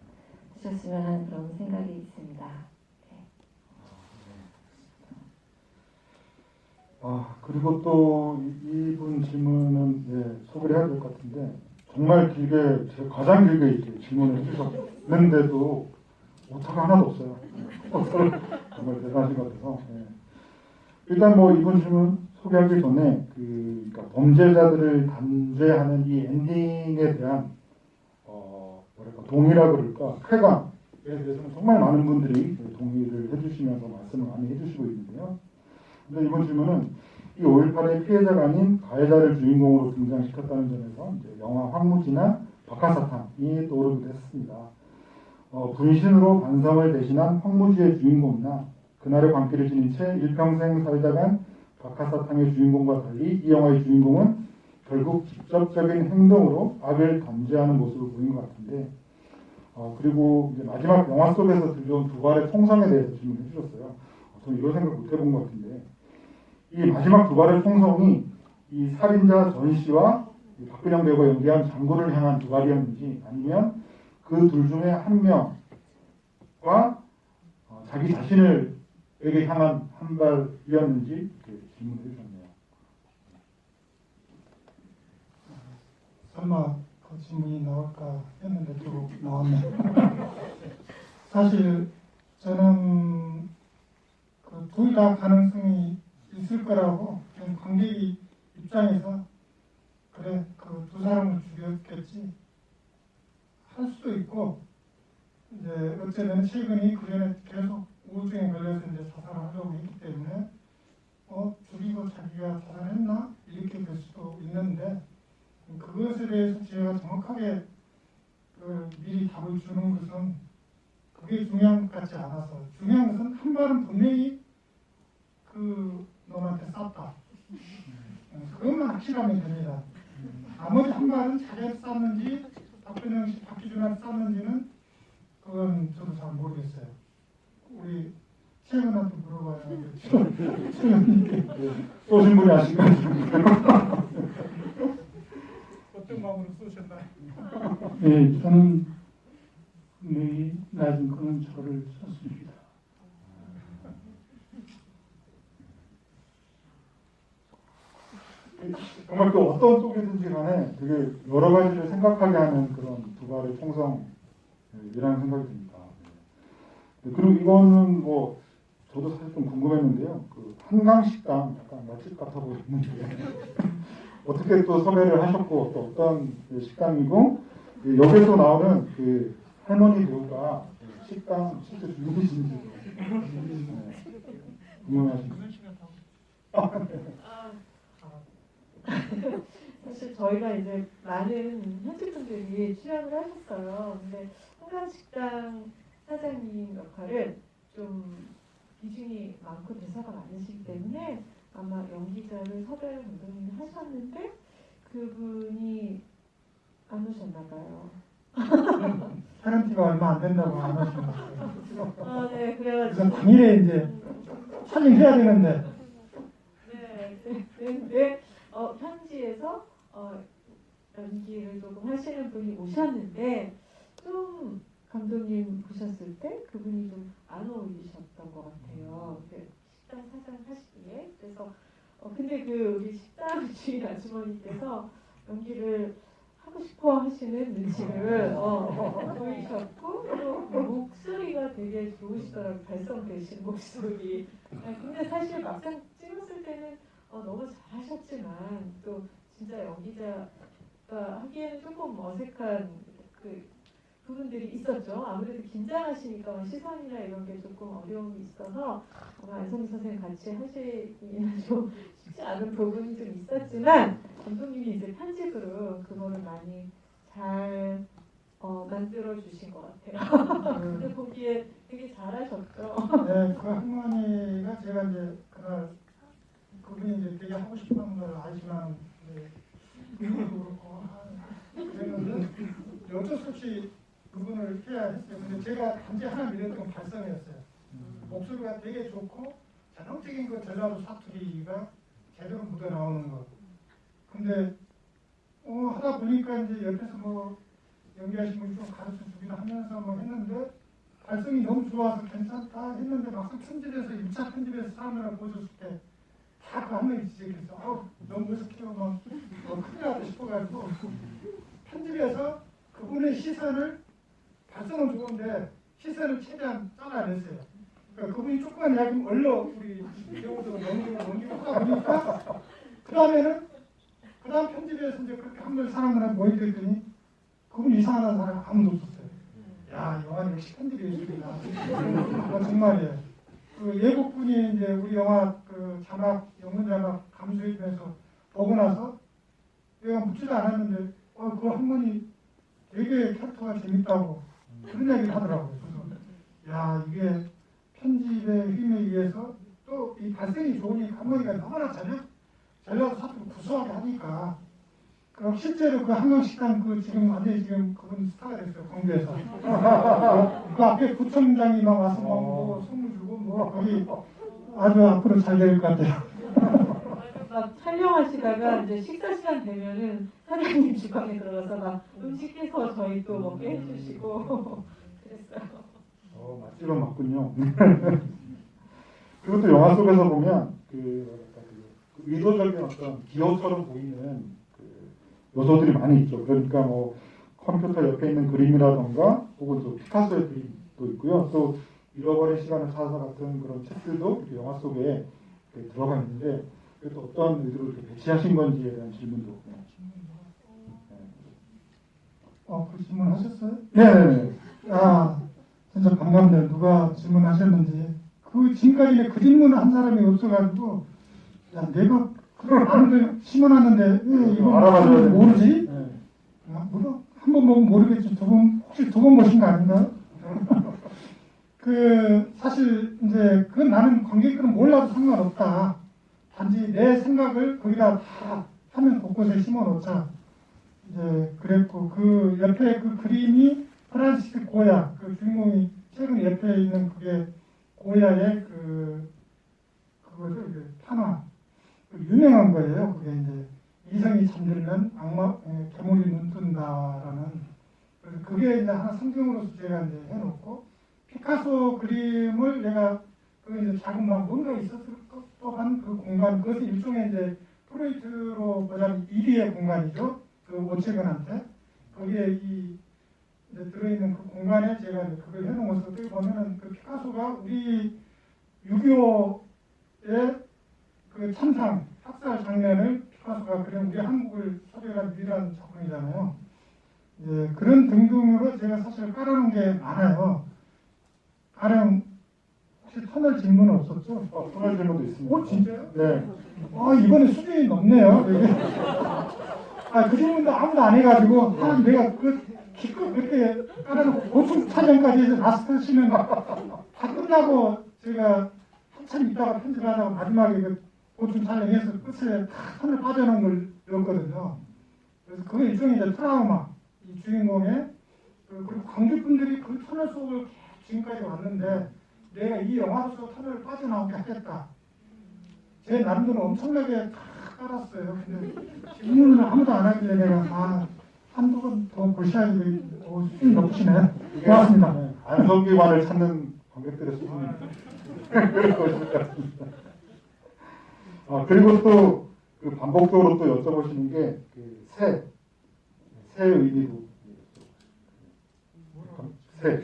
되셨으면 하는 그런 생각이 있습니다. 그리고 또 이분 질문은 소개를 해야 될 것 같은데 정말 길게 가장 길게 이렇게 질문을 해주셨는데도 오타가 하나도 없어요. 정말 대단하신 것 같아서 일단 뭐 이분 질문 소개하기 전에 그러니까 범죄자들을 단죄하는 이 엔딩에 대한 뭐랄까 동의라 그럴까 쾌감에 대해서는 정말 많은 분들이 동의를 해주시면서 말씀을 많이 해주시고 있는데요. 근데 이번 질문은 이 5.18의 피해자가 아닌 가해자를 주인공으로 등장시켰다는 점에서 이제 영화 황무지나 박하사탕이 떠오르기도 했습니다. 분신으로 반성을 대신한 황무지의 주인공이나 그날의 광기를 지닌 채 일평생 살다간 박하사탕의 주인공과 달리 이 영화의 주인공은 결국 직접적인 행동으로 악을 단죄하는 모습을 보인 것 같은데 그리고 이제 마지막 영화 속에서 들려온 두 발의 총성에 대해서 질문해 주셨어요. 저는 이런 생각 못 해본 것 같은데 이 마지막 두 발의 총성이 이 살인자 전 씨와 박근영 배우가 연기한 장군을 향한 두 발이었는지 아니면 그 둘 중에 한 명과 자기 자신에게 향한 한 발이었는지 이렇게 질문해 주셨네요. 설마 그 질문이 나올까 했는데 또 나왔네. 사실 저는 그 둘 다 가능성이 있을 거라고 그냥 관객 입장에서 그래 그 두 사람을 죽였겠지 할 수도 있고 이제 어쨌든 최근에 그전에 계속 우울증에 걸려서 이제 자살을 하려고 했기 때문에 죽이고 자기가 자살했나 이렇게 될 수도 있는데 그것에 대해서 제가 정확하게 미리 답을 주는 것은 그게 중요한 것 같지 않아서 중요한 것은 한 발은 분명히 그 놈한테 쐈다. 그것만 확실하면 됩니다. 나머지 한 발은 자기한테 쐈는지 박근영 씨, 박기준한테 쐈는지는 그건 저도 잘 모르겠어요. 우리 최근한테 물어봐야 쏘신 분이 아신가요? 어떤 마음으로 쏘셨나요? 네, 저는 분명히 낮은 거는 저를 썼습니다. 정말 그 어떤 쪽이든지 간에 되게 여러 가지를 생각하게 하는 그런 두 발의 총성이라는 생각이 듭니다. 네. 그리고 이거는 뭐 저도 사실 좀 궁금했는데요. 그 한강식당 약간 맛집 같아 보이는데 어떻게 또 섭외를 하셨고 또 어떤 식당이고 여기서 나오는 그 할머니 배우가 식당 실제 주인이신지 궁금하십니다. 사실 저희가 이제 많은 현직분들이 출연을 하셨어요. 근데 한강식당 사장님 역할은 좀 비중이 많고 대사가 많으시기 때문에 아마 연기자를 섭외를 감독님이 하셨는데 그분이 안 오셨나 봐요. 촬영티가 얼마 안 된다고 안 하시는 것 같아요. 네, 그래서 그래가지고 당일에 이제 촬영해야 되는데 네, 현지에서 연기를 조금 하시는 분이 오셨는데 좀 감독님 보셨을 때 그분이 좀 안 어울리셨던 것 같아요. 식당 사장 하시기에 그래서 근데 그 우리 식당 주인 아주머니께서 연기를 하고 싶어 하시는 눈치를 보이셨고 또 목소리가 되게 좋으시더라고요. 발성되신 목소리. 근데 사실 막상 찍었을 때는 너무 잘하셨지만 또 진짜 연기자가 하기에는 조금 어색한 그 부분들이 있었죠. 아무래도 긴장하시니까 시선이나 이런 게 조금 어려움이 있어서 아마 안성기 선생님 같이 하시기는 좀 쉽지 않은 부분이 좀 있었지만 감독님이 이제 편집으로 그거를 많이 잘 만들어 주신 것 같아요. 근데 보기에 되게 잘하셨죠. 네, 그 할머니가 제가 이제 그날 그분이 이제 되게 하고 싶은 걸 알지만 그분도 그렇고 그랬는데 어쩔 수 없이 그분을 해야 했어요. 근데 제가 단지 하나 믿었던 건 발성이었어요. 목소리가 되게 좋고 전형적인 그 전라도 사투리가 제대로 묻어 나오는 거. 근데 하다 보니까 이제 옆에서 뭐 연기하신 분이 좀 가르쳐 주긴 하면서 뭐 했는데 발성이 너무 좋아서 괜찮다 했는데 막상 편집에서 1차 편집에서 사람들을 보여줬을 때 다 그 한 명이 지적했어. 아우 너무 어색해요. 막 큰일 나다 싶어가지고 편집에서 그분의 시선을 발성은 좋은데 시선을 최대한 잘라냈어요. 그러니까 그분이 조금만 이야기하면 얼려 우리 배우들은 넘기고 하다 보니까 그 다음 편집에서 이제 그렇게 한번 사람들한테 모이랬더니 그분 이상하다는 사람 아무도 없었어요. 야, 영화는 역시 편집이 예술이다. 정말이에요. 그 예고분이 이제 우리 영화 그 자막, 영문 자막 감수해주면서 보고 나서 내가 묻지도 않았는데 그 할머니 되게 캐릭터가 재밌다고 그런 얘기를 하더라고요. 그래서 야, 이게 편집의 힘에 의해서 또 이 발성이 좋으니까 할머니가 너무나 전라도 사투리 구수하게 하니까 그럼 실제로 그 한강식당 그 지금 완전히 지금 그분 스타가 됐어요. 광주에서. 그 앞에 구청장이 막 와서 뭐 선물 주고 뭐 거기 아주 앞으로 잘 될 것 같아요. 막 촬영하시다가 이제 식사 시간 되면은 사장님 주방에 들어가서 막 음식 해서 저희 또 먹게 해주시고 그랬어요. 맛집은 맞군요. 그리고 또 영화 속에서 보면 그 의도적인 어떤 기호처럼 보이는 그 요소들이 많이 있죠. 그러니까 뭐 컴퓨터 옆에 있는 그림이라던가 혹은 또 피카소의 그림도 있고요. 또 잃어버린 시간을 찾아서 같은 그런 책들도 영화 속에 들어가 있는데 또 어떤 의도로 이렇게 배치하신 건지에 대한 질문도. 그 질문 하셨어요? 네네네. 진짜 반갑네요. 누가 질문하셨는지. 그 지금까지 그 질문을 한 사람이 없어가지고 야 내가 그걸 아는데 심어놨는데 왜 이거 알아봐줘야 돼. 모르지? 네. 물론 한 번 보면 모르겠지. 혹시 두 번 보신 거 아닌가요? 그 사실 이제 그 나는 관객들은 몰라도 상관없다. 단지 내 생각을 거기다 다 화면 곳곳에 심어놓자. 이제 그랬고 그 옆에 그 그림이 프란시스 고야 그 주인공이 최근 옆에 있는 그게 고야의 그거죠 그 판화 그 유명한 거예요. 그게 이제 이성이 잠들면 악마 괴물이 눈 뜬다라는 그래서 그게 이제 하나 상징으로서 제가 이제 해놓고 피카소 그림을 내가 그 이제 작은 막 뭔가 있었을 법한 그 공간 그것이 일종의 이제 프로이트로 보자면 1위의 공간이죠. 그 오체근한테 거기에 이 이제 들어있는 그 공간에 제가 이제 그걸 해놓은 것을 어떻게 보면은 그 피카소가 우리 6.25의 그 참상 학살 장면을 피카소가 그린 우리 한국을 소개한 유일한 작품이잖아요. 이제 그런 등등으로 제가 사실 깔아놓은 게 많아요. 가령 혹시 터널 질문 없었죠? 터널 질문도 있습니다. 진짜요? 네. 이번에 수준이 높네요. 되게. 그 질문도 아무도 안 해가지고 내가 그 기껏 그렇게 깔아놓고 보충 촬영까지 해서 라스트 씬은 다 끝나고 제가 한참 있다가 편집하다가 마지막에 그 보충 촬영해서 끝에 다 터널 빠져나온 걸 넣었거든요. 그래서 그게 일종의 이제 트라우마. 이 주인공의 그리고 관객 분들이 그 터널 속을 지금까지 왔는데 내가 이 영화로서 터널을 빠져나오게 하겠다. 제 나름대로 엄청나게 다 깔았어요. 근데 질문을 아무도 안 하길래 내가 한두 번 더 보셔야지. 수준이 높으시네. 고맙습니다. 네. 안성기관을 찾는 관객들의 수준이 그럴 것일 것 같습니다. 그리고 또 그 반복적으로 또 여쭤보시는 게 그 새의 의미도 새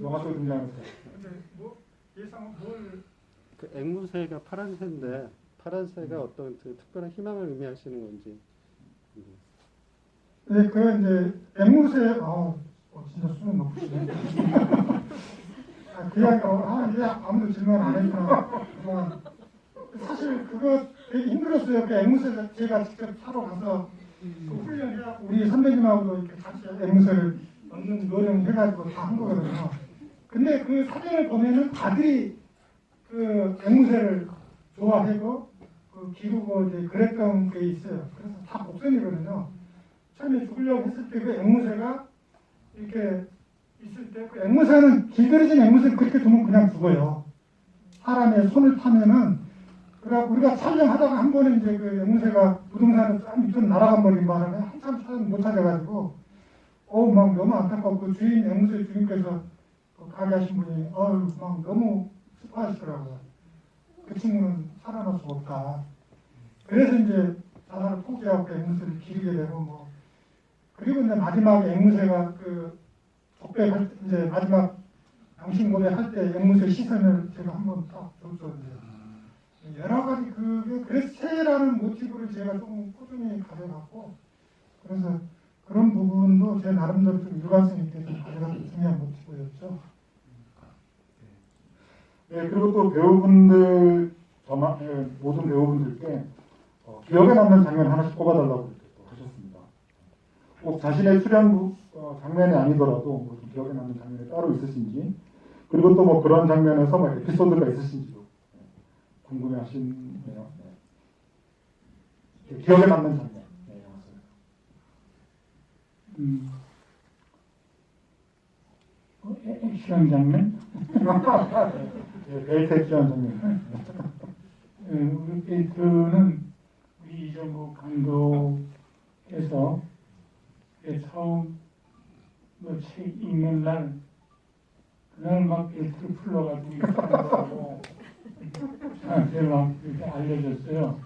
영화 속에 등장하는 새. 근데 뭐 예상 뭘 그 앵무새가 파란새인데 파란새가 어떤 그 특별한 희망을 의미하시는 건지. 네, 그 이제 앵무새 진짜 수준 높으시네. 그냥 이제 아무도 질문 안 했구나. 사실 그거 되게 힘들었어요. 그 앵무새 제가 직접 사러 가서 그 훈련해야 우리 선배님하고도 이렇게 같이 앵무새를 넣는 노령 해가지고 다 한 거거든요. 근데 그 사진을 보면은 다들이 그 앵무새를 좋아하고 그 기르고 이제 그랬던 게 있어요. 그래서 다 복선이거든요. 처음에 죽으려고 했을 때 그 앵무새가 이렇게 있을 때 그 앵무새는 길들여진 앵무새를 그렇게 두면 그냥 죽어요. 사람의 손을 타면은 그래갖고 우리가 촬영하다가 한 번에 이제 그 앵무새가 부동산을 쫙 밑으로 날아가 버린 바람에 한참 못 찾아가지고 막 너무 안타깝고 주인 앵무새 주인께서 그 가게 하신 분이 막 너무 슬퍼하시더라고요. 그 친구는 살아날 수가 없다. 그래서 이제 자살을 포기하고 앵무새를 기르게 되고 그리고 이제 마지막에 앵무새가 그 독백할 때 이제 마지막 양심고대 할 때 앵무새 시선을 제가 한번 딱 줬었는데 여러 가지 그래서 새라는 모티브를 제가 조금 꾸준히 가져갔고 그래서 그런 부분도 제 나름대로 좀 일관성 있게 좀 가져가는 중요한 모티브였죠. 네, 그리고 또 배우분들 모든 배우분들께 기억에 남는 장면 하나씩 꼽아달라고 이렇게 또 하셨습니다. 꼭 자신의 출연 장면이 아니더라도 좀 기억에 남는 장면이 따로 있으신지 그리고 또 그런 장면에서 에피소드가 있으신지도 궁금해하시네요. 네. 기억에 남는 장면. 액션 장면? 벨트 액션 장면. 우리 벨트는 우리 이정국 감독께서 처음 책 읽는 날 그날 막 벨트를 풀러가지고 있다고 저한테 막 이렇게 알려줬어요.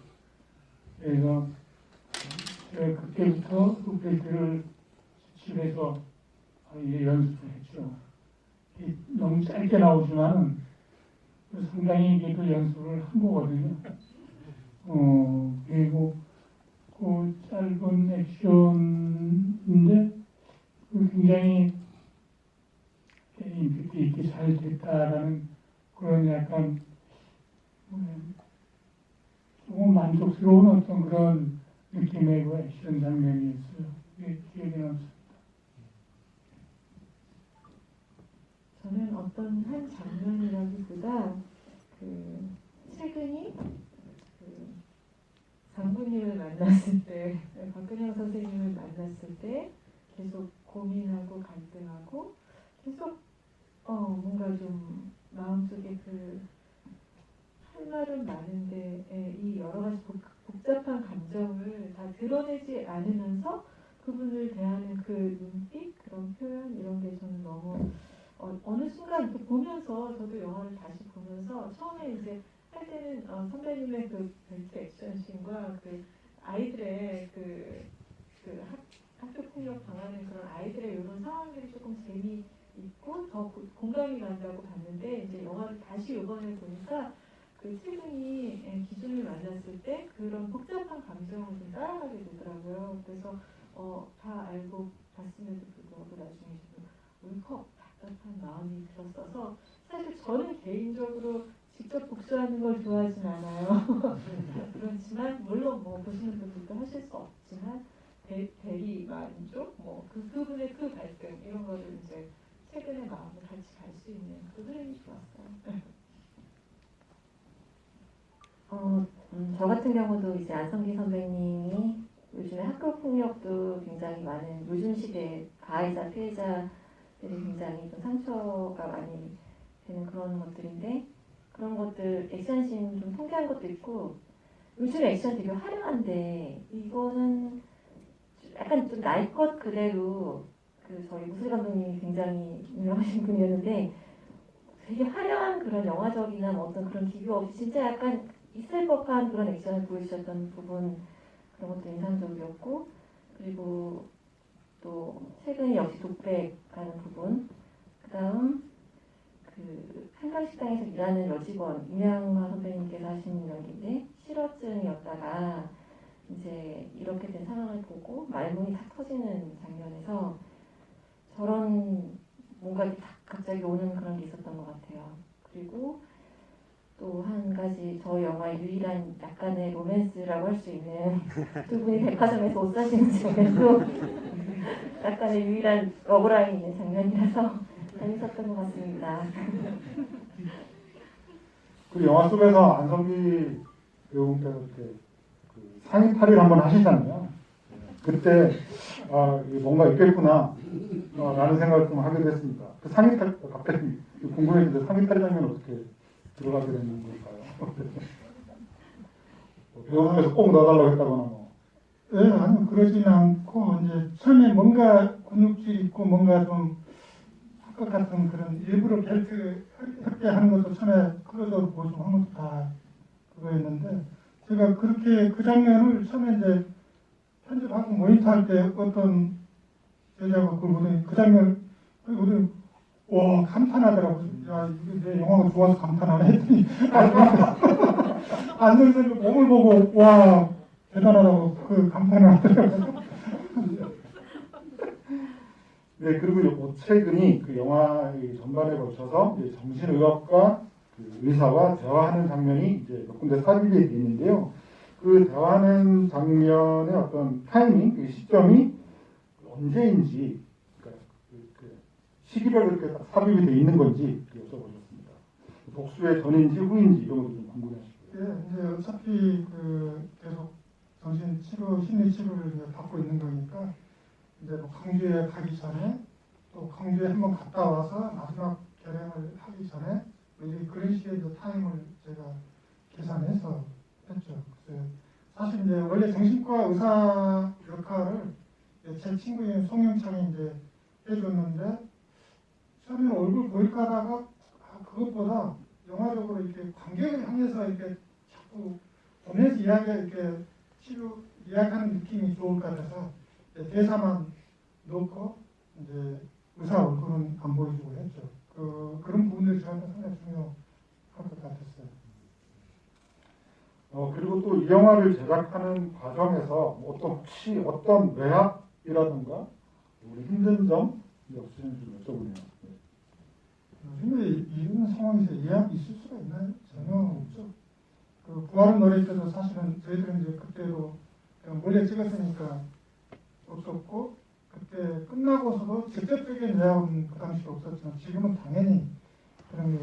그래서 제가 그때부터 그 벨트를 집에서 이제 연습을 했죠. 너무 짧게 나오지만 상당히 그래도 연습을 한 거거든요. 그리고 그 짧은 액션인데 굉장히 임팩트 있게 잘 됐다라는 그런 약간 조금 만족스러운 어떤 그런 느낌의 그 액션 장면이었어요. 그게 기억에 남습니다. 저는 어떤 한 장면이라기보다 그 최근이 그 장군님을 만났을 때, 박근영 선생님을 만났을 때 계속 고민하고 갈등하고 계속 뭔가 좀 마음속에 그 할 말은 많은데 이 여러 가지 복잡한 감정을 다 드러내지 않으면서 그분을 대하는 그 눈빛, 그런 표현 이런 게 저는 너무 어느 순간 이렇게 보면서 저도 영화를 다시 보면서 처음에 이제 할 때는 선배님의 그 벨트 액션씬과 그 아이들의 학교 폭력 당하는 그런 아이들의 이런 상황들이 조금 재미있고 더 공감이 간다고 봤는데 이제 영화를 다시 이번에 보니까 그 최근이 기준을 만났을 때 그런 복잡한 감정을 좀 따라가게 되더라고요. 그래서 다 알고 봤음에도 불구하고 나중에 좀 울컥 답답한 마음이 들었어서 사실 저는 개인적으로 직접 복수하는 걸 좋아하진 않아요. 그렇지만 물론 뭐 보시는 분들도 하실 수 없지만 대리 만족, 그분의 그 갈등 이런 거를 이제 최근의 마음을 같이 갈 수 있는 그 흐름이 좋았어요. 저 같은 경우도 이제 안성기 선배님이 요즘에 학교 폭력도 굉장히 많은 요즘 시대에 가해자 피해자들이 굉장히 좀 상처가 많이 되는 그런 것들인데 그런 것들 액션씬 좀 통쾌한 것도 있고 요즘 액션 되게 화려한데 이거는 약간 좀 날 것 그대로 그 저희 무술 감독님이 굉장히 유명하신 분이었는데 되게 화려한 그런 영화적이나 뭐 어떤 그런 기교 없이 진짜 약간 있을 법한 그런 액션을 보여주셨던 부분 그런 것도 인상적이었고 그리고 또 최근에 역시 독백하는 부분 그 다음 그 한강식당에서 일하는 여직원 임양화 선배님께서 하신 연기인데 실업증이었다가 이제 이렇게 된 상황을 보고 말문이 탁 터지는 장면에서 저런 뭔가 딱 갑자기 오는 그런 게 있었던 것 같아요. 그리고 또 한 가지 저 영화의 유일한 약간의 로맨스라고 할 수 있는 두 분이 백화점에서 옷 사시는 장면도 약간의 유일한 러브라인이 있는 장면이라서 재밌었던 것 같습니다. 그 영화 속에서 안성기 배우께서 이렇게 그 상의 탈의를 한번 하시잖아요. 그때 이게 뭔가 있겠구나 라는 생각을 좀 하게 됐습니다. 그 상의 탈의 갑자기 궁금해지는데 상의 탈의 장면 어떻게 들어가게 되는 걸까요? 배우분께서 꼭 넣어달라고 했다거나 뭐. 네, 아니 그러지는 않고 이제 처음에 뭔가 근육질 있고 뭔가 좀 할 것 같은 그런 일부러 벨트 협회하는 것도 처음에 클로즈업 보여주고 한 것도 다 그거였는데 제가 그렇게 그 장면을 처음에 이제 편집하고 모니터할 때 어떤 여자가 그걸 보더니 그 장면 보더니 와 감탄하더라고요. 야 이게 내 영화가 좋아서 감탄하네 했더니 앉아서 몸을 보고 와 대단하다고 그 감탄을 하더라고요. 네, 그리고 최근이 그 영화의 전반에 걸쳐서 이제 정신의학과 그 의사와 대화하는 장면이 이제 몇 군데 삽입이 되어 있는데요. 그 대화하는 장면의 어떤 타이밍, 그 시점이 언제인지, 그러니까 그 시기별로 이렇게 딱 삽입이 되어 있는 건지 여쭤보셨습니다. 복수의 전인지 후인지 이런 것도 좀 궁금하시고요. 예, 이제 어차피 그 계속 정신 치료, 심리 치료를 이제 받고 있는 거니까 이제 뭐 강주에 가기 전에 또 강주에 한번 갔다 와서 마지막 결행을 하기 전에 이제 그런 식의 이제 타임을 제가 계산해서 했죠. 그래서 사실 이제 원래 정신과 의사 역할을 제 친구인 송영창이 이제 해줬는데 처음에는 얼굴 보일까 하다가 그것보다 영화적으로 이렇게 관객을 향해서 이렇게 자꾸 보면서 이렇게 치료 이야기하는 느낌이 좋을 것 같아서 대사만 넣고 이제 의사 얼굴은 안 보여주고 했죠. 그런 부분들이 저한테 상당히 중요할 것 같았어요. 그리고 또 이 영화를 제작하는 과정에서 혹시 어떤 외압이라든가 우리 힘든 점이 없으신지 좀 여쭤보네요. 요즘에 이런 상황에서 예약이 있을 수가 있나요? 전혀 없죠. 그 부활은 노래 때도 사실은 저희들은 이제 그때도 그냥 몰래 찍었으니까 없었고 그때 끝나고서도 직접적인 예약은 그 당시에 없었지만 지금은 당연히 그런 게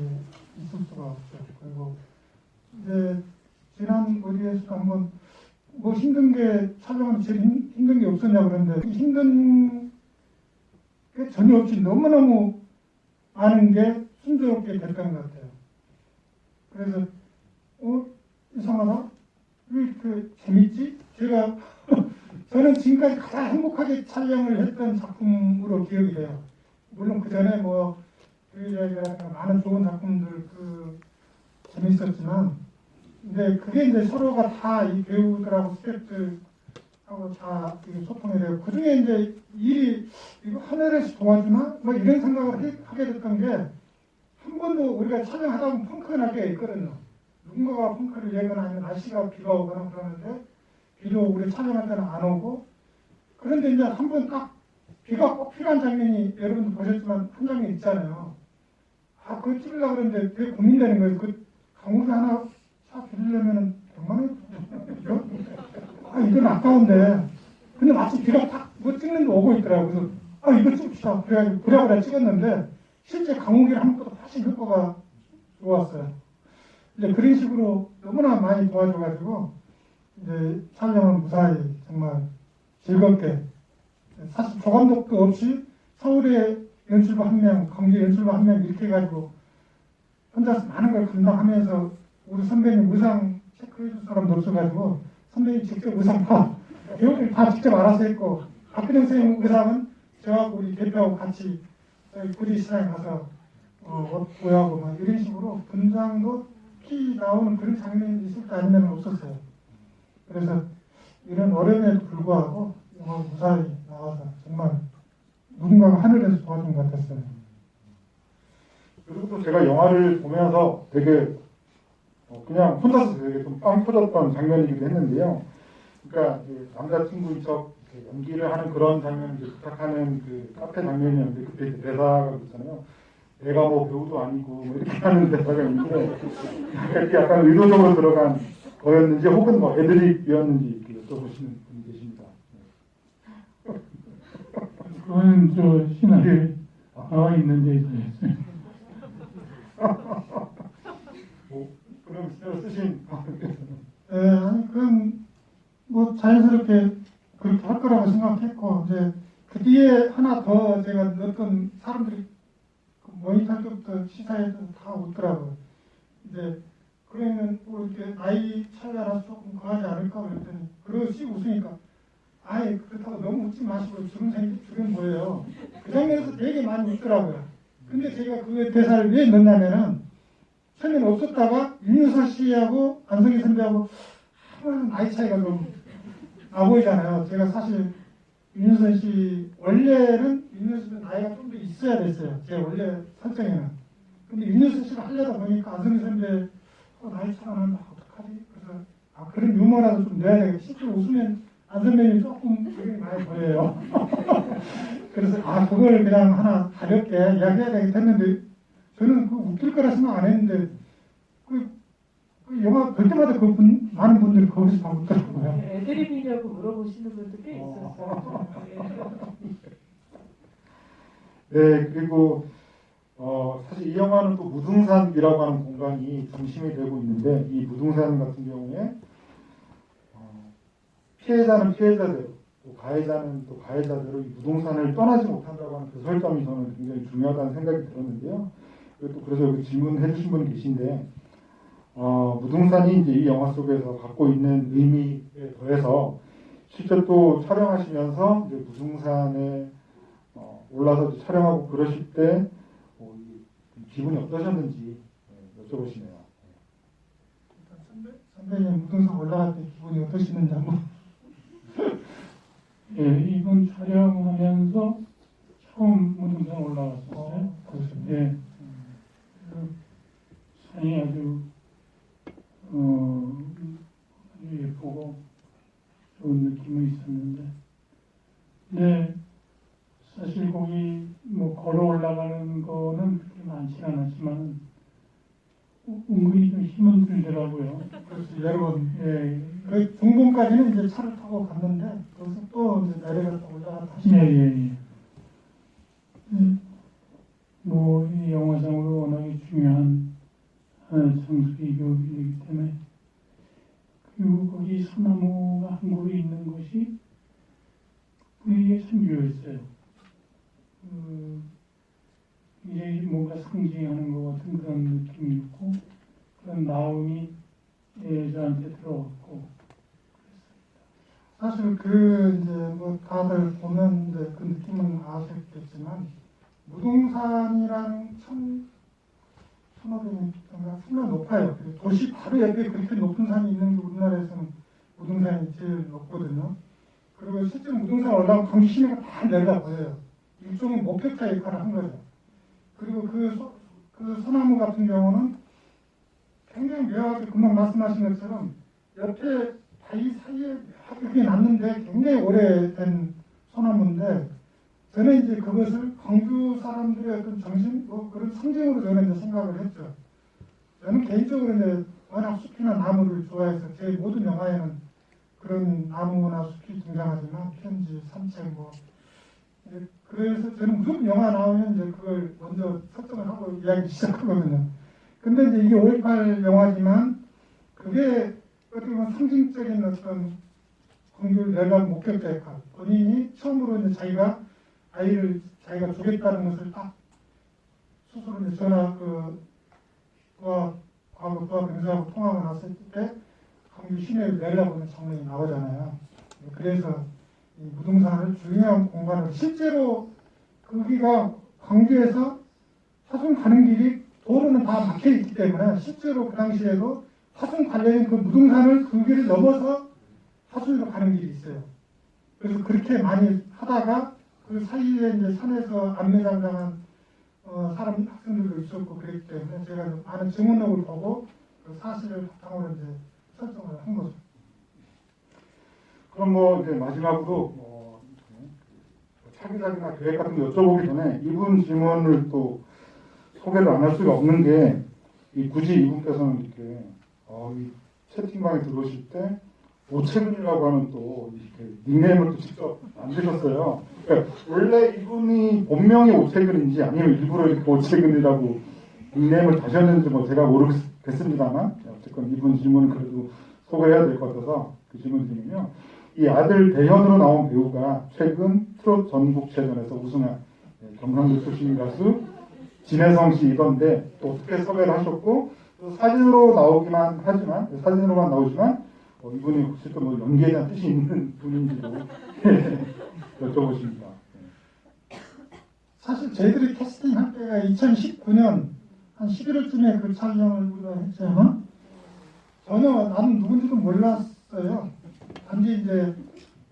있을 수가 없죠. 그리고 이제 지난 어디에서 한번 뭐 힘든 게 촬영하면 제일 힘든 게 없었냐 그러는데 그 힘든 게 전혀 없이 너무너무 많은 게 순조롭게 됐던 것 같아요. 그래서 이상하다? 왜 이렇게 재밌지? 제가 저는 지금까지 가장 행복하게 촬영을 했던 작품으로 기억이 돼요. 물론 그 전에 뭐 많은 좋은 작품들 재밌었지만, 근데 그게 이제 서로가 다 이 배우들하고 스태프들하고 다 소통이 되고 그 중에 이제 일이 이거 하늘에서 도와주나? 뭐 이런 생각을 하게 됐던 게 한 번도 우리가 촬영하다 보면 펑크가 날 때가 있거든요. 누군가가 펑크를 내거나 아니면 날씨가 비가 오거나 그러는데 비도 우리 촬영할 때는 안 오고 그런데 이제 한 번 딱 비가 꼭 필요한 장면이 여러분도 보셨지만 한 장면 있잖아요. 그거 찍으려고 그러는데 되게 고민되는 거예요. 그 강우리 하나 차 빌리려면은 100만 원? 이건 아까운데. 근데 마침 비가 딱 뭐 찍는 데 오고 있더라고요. 그래서 이거 찍읍시다. 그래가지고 부랴부랴 찍었는데 실제 강우기를 한 것보다 훨씬 효과가 좋았어요. 이제 그런 식으로 너무나 많이 도와줘가지고 이제 촬영을 무사히 정말 즐겁게 사실 조감독도 없이 서울에 연출부 한 명, 광주 연출부 한 명 이렇게 해가지고 혼자서 많은 걸 감당하면서 우리 선배님 의상 체크해줄 사람도 없어가지고 선배님 직접 의상 배우들 다 직접 알아서 했고 박근영 선생님 의상은 저하고 우리 대표하고 같이 구리 시장에 가서 옷 구하고 막 이런 식으로 분장도 피 나오는 그런 장면이 있을 때 아니면 없었어요. 그래서 이런 어려움에도 불구하고 영화 무사히 나와서 정말 누군가가 하늘에서 도와준 것 같았어요. 그리고 또 제가 영화를 보면서 되게 그냥 혼자서 되게 좀 빵 터졌던 장면이기도 했는데요. 그러니까 그 남자친구인 척 연기를 하는 그런 장면을 이제 부탁하는 그 카페 장면이었는데 그때 대사가 있잖아요. 내가 뭐 배우도 아니고 뭐 이렇게 하는 대사가 있는데 이렇게 약간 의도적으로 들어간 거였는지 혹은 뭐 애드립이었는지 이렇게 여쭤보시는 분이 계십니다. 그거는 저 시나리오에 나와 있는 데서 했어요. 그럼 쓰신 아니 그건 뭐 자연스럽게 그렇게 할 거라고 생각했고 이제 그 뒤에 하나 더 제가 넣었던 사람들이 모니터 때부터 시사에서 다 웃더라고요. 이제 그러면 뭐 이렇게 나이 차이가 조금 거하지 않을까 그랬더니 그러시 웃으니까 그렇다고 너무 웃지 마시고 주름 보여요. 그 장면에서 되게 많이 웃더라고요. 근데 제가 그 대사를 왜 넣냐면은 처음에는 없었다가 윤여사 씨하고 안성기 선배하고 나이 차이가 좀 나 보이잖아요. 제가 사실 윤여선 씨 원래는 윤여선 씨는 나이가 좀 더 있어야 됐어요. 제 원래 설정에는. 근데 윤여선 씨가 하려다 보니까 안성기 선배 나이 차가 나면 어떡하지? 그래서 그런 유머라도 좀 내야 되겠다. 실제로 웃으면 안 선배님이 조금 그게 많이 보여요. 그래서 그걸 그냥 하나 가볍게 이야기해야 되겠다 했는데 저는 그 웃길 거라 생각 안 했는데 그 영화 볼 때마다 많은 분들이 거기서 다 웃더라고요. 애드립이냐고 물어보시는 분도 꽤 있었어요. 네, 그리고 사실 이 영화는 또 무등산이라고 하는 공간이 중심이 되고 있는데 이 무등산 같은 경우에 피해자는 피해자대로 또 가해자는 또 가해자대로 이 무등산을 떠나지 못한다고 하는 그 설정이 저는 굉장히 중요하다는 생각이 들었는데요. 그리고 또 그래서 여기 질문해 주신 분이 계신데 무등산이 이제 이 영화 속에서 갖고 있는 의미에 더해서 실제 또 촬영하시면서 이제 무등산에 올라서 촬영하고 그러실 때 기분이 어떠셨는지 여쭤보시네요. 선배님 무등산 올라갈 때 기분이 어떠시는지 한번. 이번 촬영하면서 처음 무등산 올라갔었어요. 그러시군요. 산이 아주 예쁘고 좋은 느낌이 있었는데, 근데 사실 거기 뭐 걸어 올라가는 거는 그렇게 많지 않았지만 은근히 좀 힘은 들더라고요. 그래서 여러 번 예, 그 중봉까지는 이제 차를 타고 갔는데 거기서 또 이제 내려갔다 올라갔다 예, 하시면 예. 뭐, 이 영화상으로 워낙에 중요한 장소이기 때문에 그리고 거기 소나무가 한 그루 있는 곳이 분위기가 참 묘했어요. 이제 뭔가 상징하는 것 같은 그런 느낌이 있고 그런 마음이 저한테 들어왔고 사실 그 이제 뭐 다들 보면 이제 그 느낌은 아셨겠지만 무등산이랑 천호동인가 상당히 높아요. 그리고 도시 바로 옆에 그렇게 높은 산이 있는 게 우리나라에서는 무등산이 제일 높거든요. 그리고 실제로 무등산 올라가면 광주 시내가 다 내려다 보여요. 일종의 목격자 역할을 한 거죠. 그리고 그 소나무 같은 경우는 굉장히 묘하게 금방 말씀하신 것처럼 옆에 바위 사이에 묘하게 났는데 굉장히 오래된 소나무인데 저는 이제 그것을 광주 사람들의 어떤 정신, 뭐 그런 상징으로 저는 이제 생각을 했죠. 저는 개인적으로 이제 워낙 숲이나 나무를 좋아해서 제 모든 영화에는 그런 나무나 숲이 등장하지만 편지, 산책 뭐 그래서 저는 무조건 영화 나오면 이제 그걸 먼저 설정을 하고 이야기 시작하거든요. 근데 이제 이게 5.18 영화지만 그게 어떻게 보면 상징적인 어떤 광주를 내려간 목격자 역할. 본인이 처음으로 이제 자기가 아이를 자기가 주겠다는 것을 딱 스스로 이제 전화 과거 부하 병사하고 통화가 났을 때 광주 시내를 내려보는 장면이 나오잖아요. 그래서 이 무등산을 중요한 공간을 실제로 거기가 광주에서 사순 가는 길이 도로는 다 막혀 있기 때문에 실제로 그 당시에도 사순 관련된 그 무등산을 그 길을 넘어서 사순으로 가는 길이 있어요. 그래서 그렇게 많이 하다가 그 사이에 이제 산에서 안매장당한 사람 학생들도 있었고 그랬기 때문에 제가 많은 증언록을 보고 그 사실을 바탕으로 이제 설정을 한 거죠. 그럼 뭐 이제 마지막으로 차기작이나 계획 같은 거 여쭤보기 전에 이분 질문을 또 소개를 안 할 수가 없는 게 굳이 이분께서는 이렇게 이 채팅방에 들어오실 때 오채근이라고 하는 또 이렇게 닉네임을 또 직접 만드셨어요. 그러니까 원래 이분이 본명이 오채근인지 아니면 일부러 이렇게 오채근이라고 닉네임을 다셨는지 뭐 제가 모르겠습니다만 어쨌건 이분 질문은 그래도 소개해야 될 것 같아서 그 질문 드리면요. 이 아들 대현으로 나온 배우가 최근 트롯 전국체전에서 우승한 경상도 출신 가수 진혜성 씨이던데 또 어떻게 섭외를 하셨고 또 사진으로만 나오지만 이분이 혹시 또 뭐 연기에 대한 뜻이 있는 분인지도 여쭤보십니다. 사실 저희들이 캐스팅 할 때가 2019년 한 11월쯤에 그 촬영을 우리가 했잖아요. 전혀 나는 누군지도 몰랐어요. 단지 이제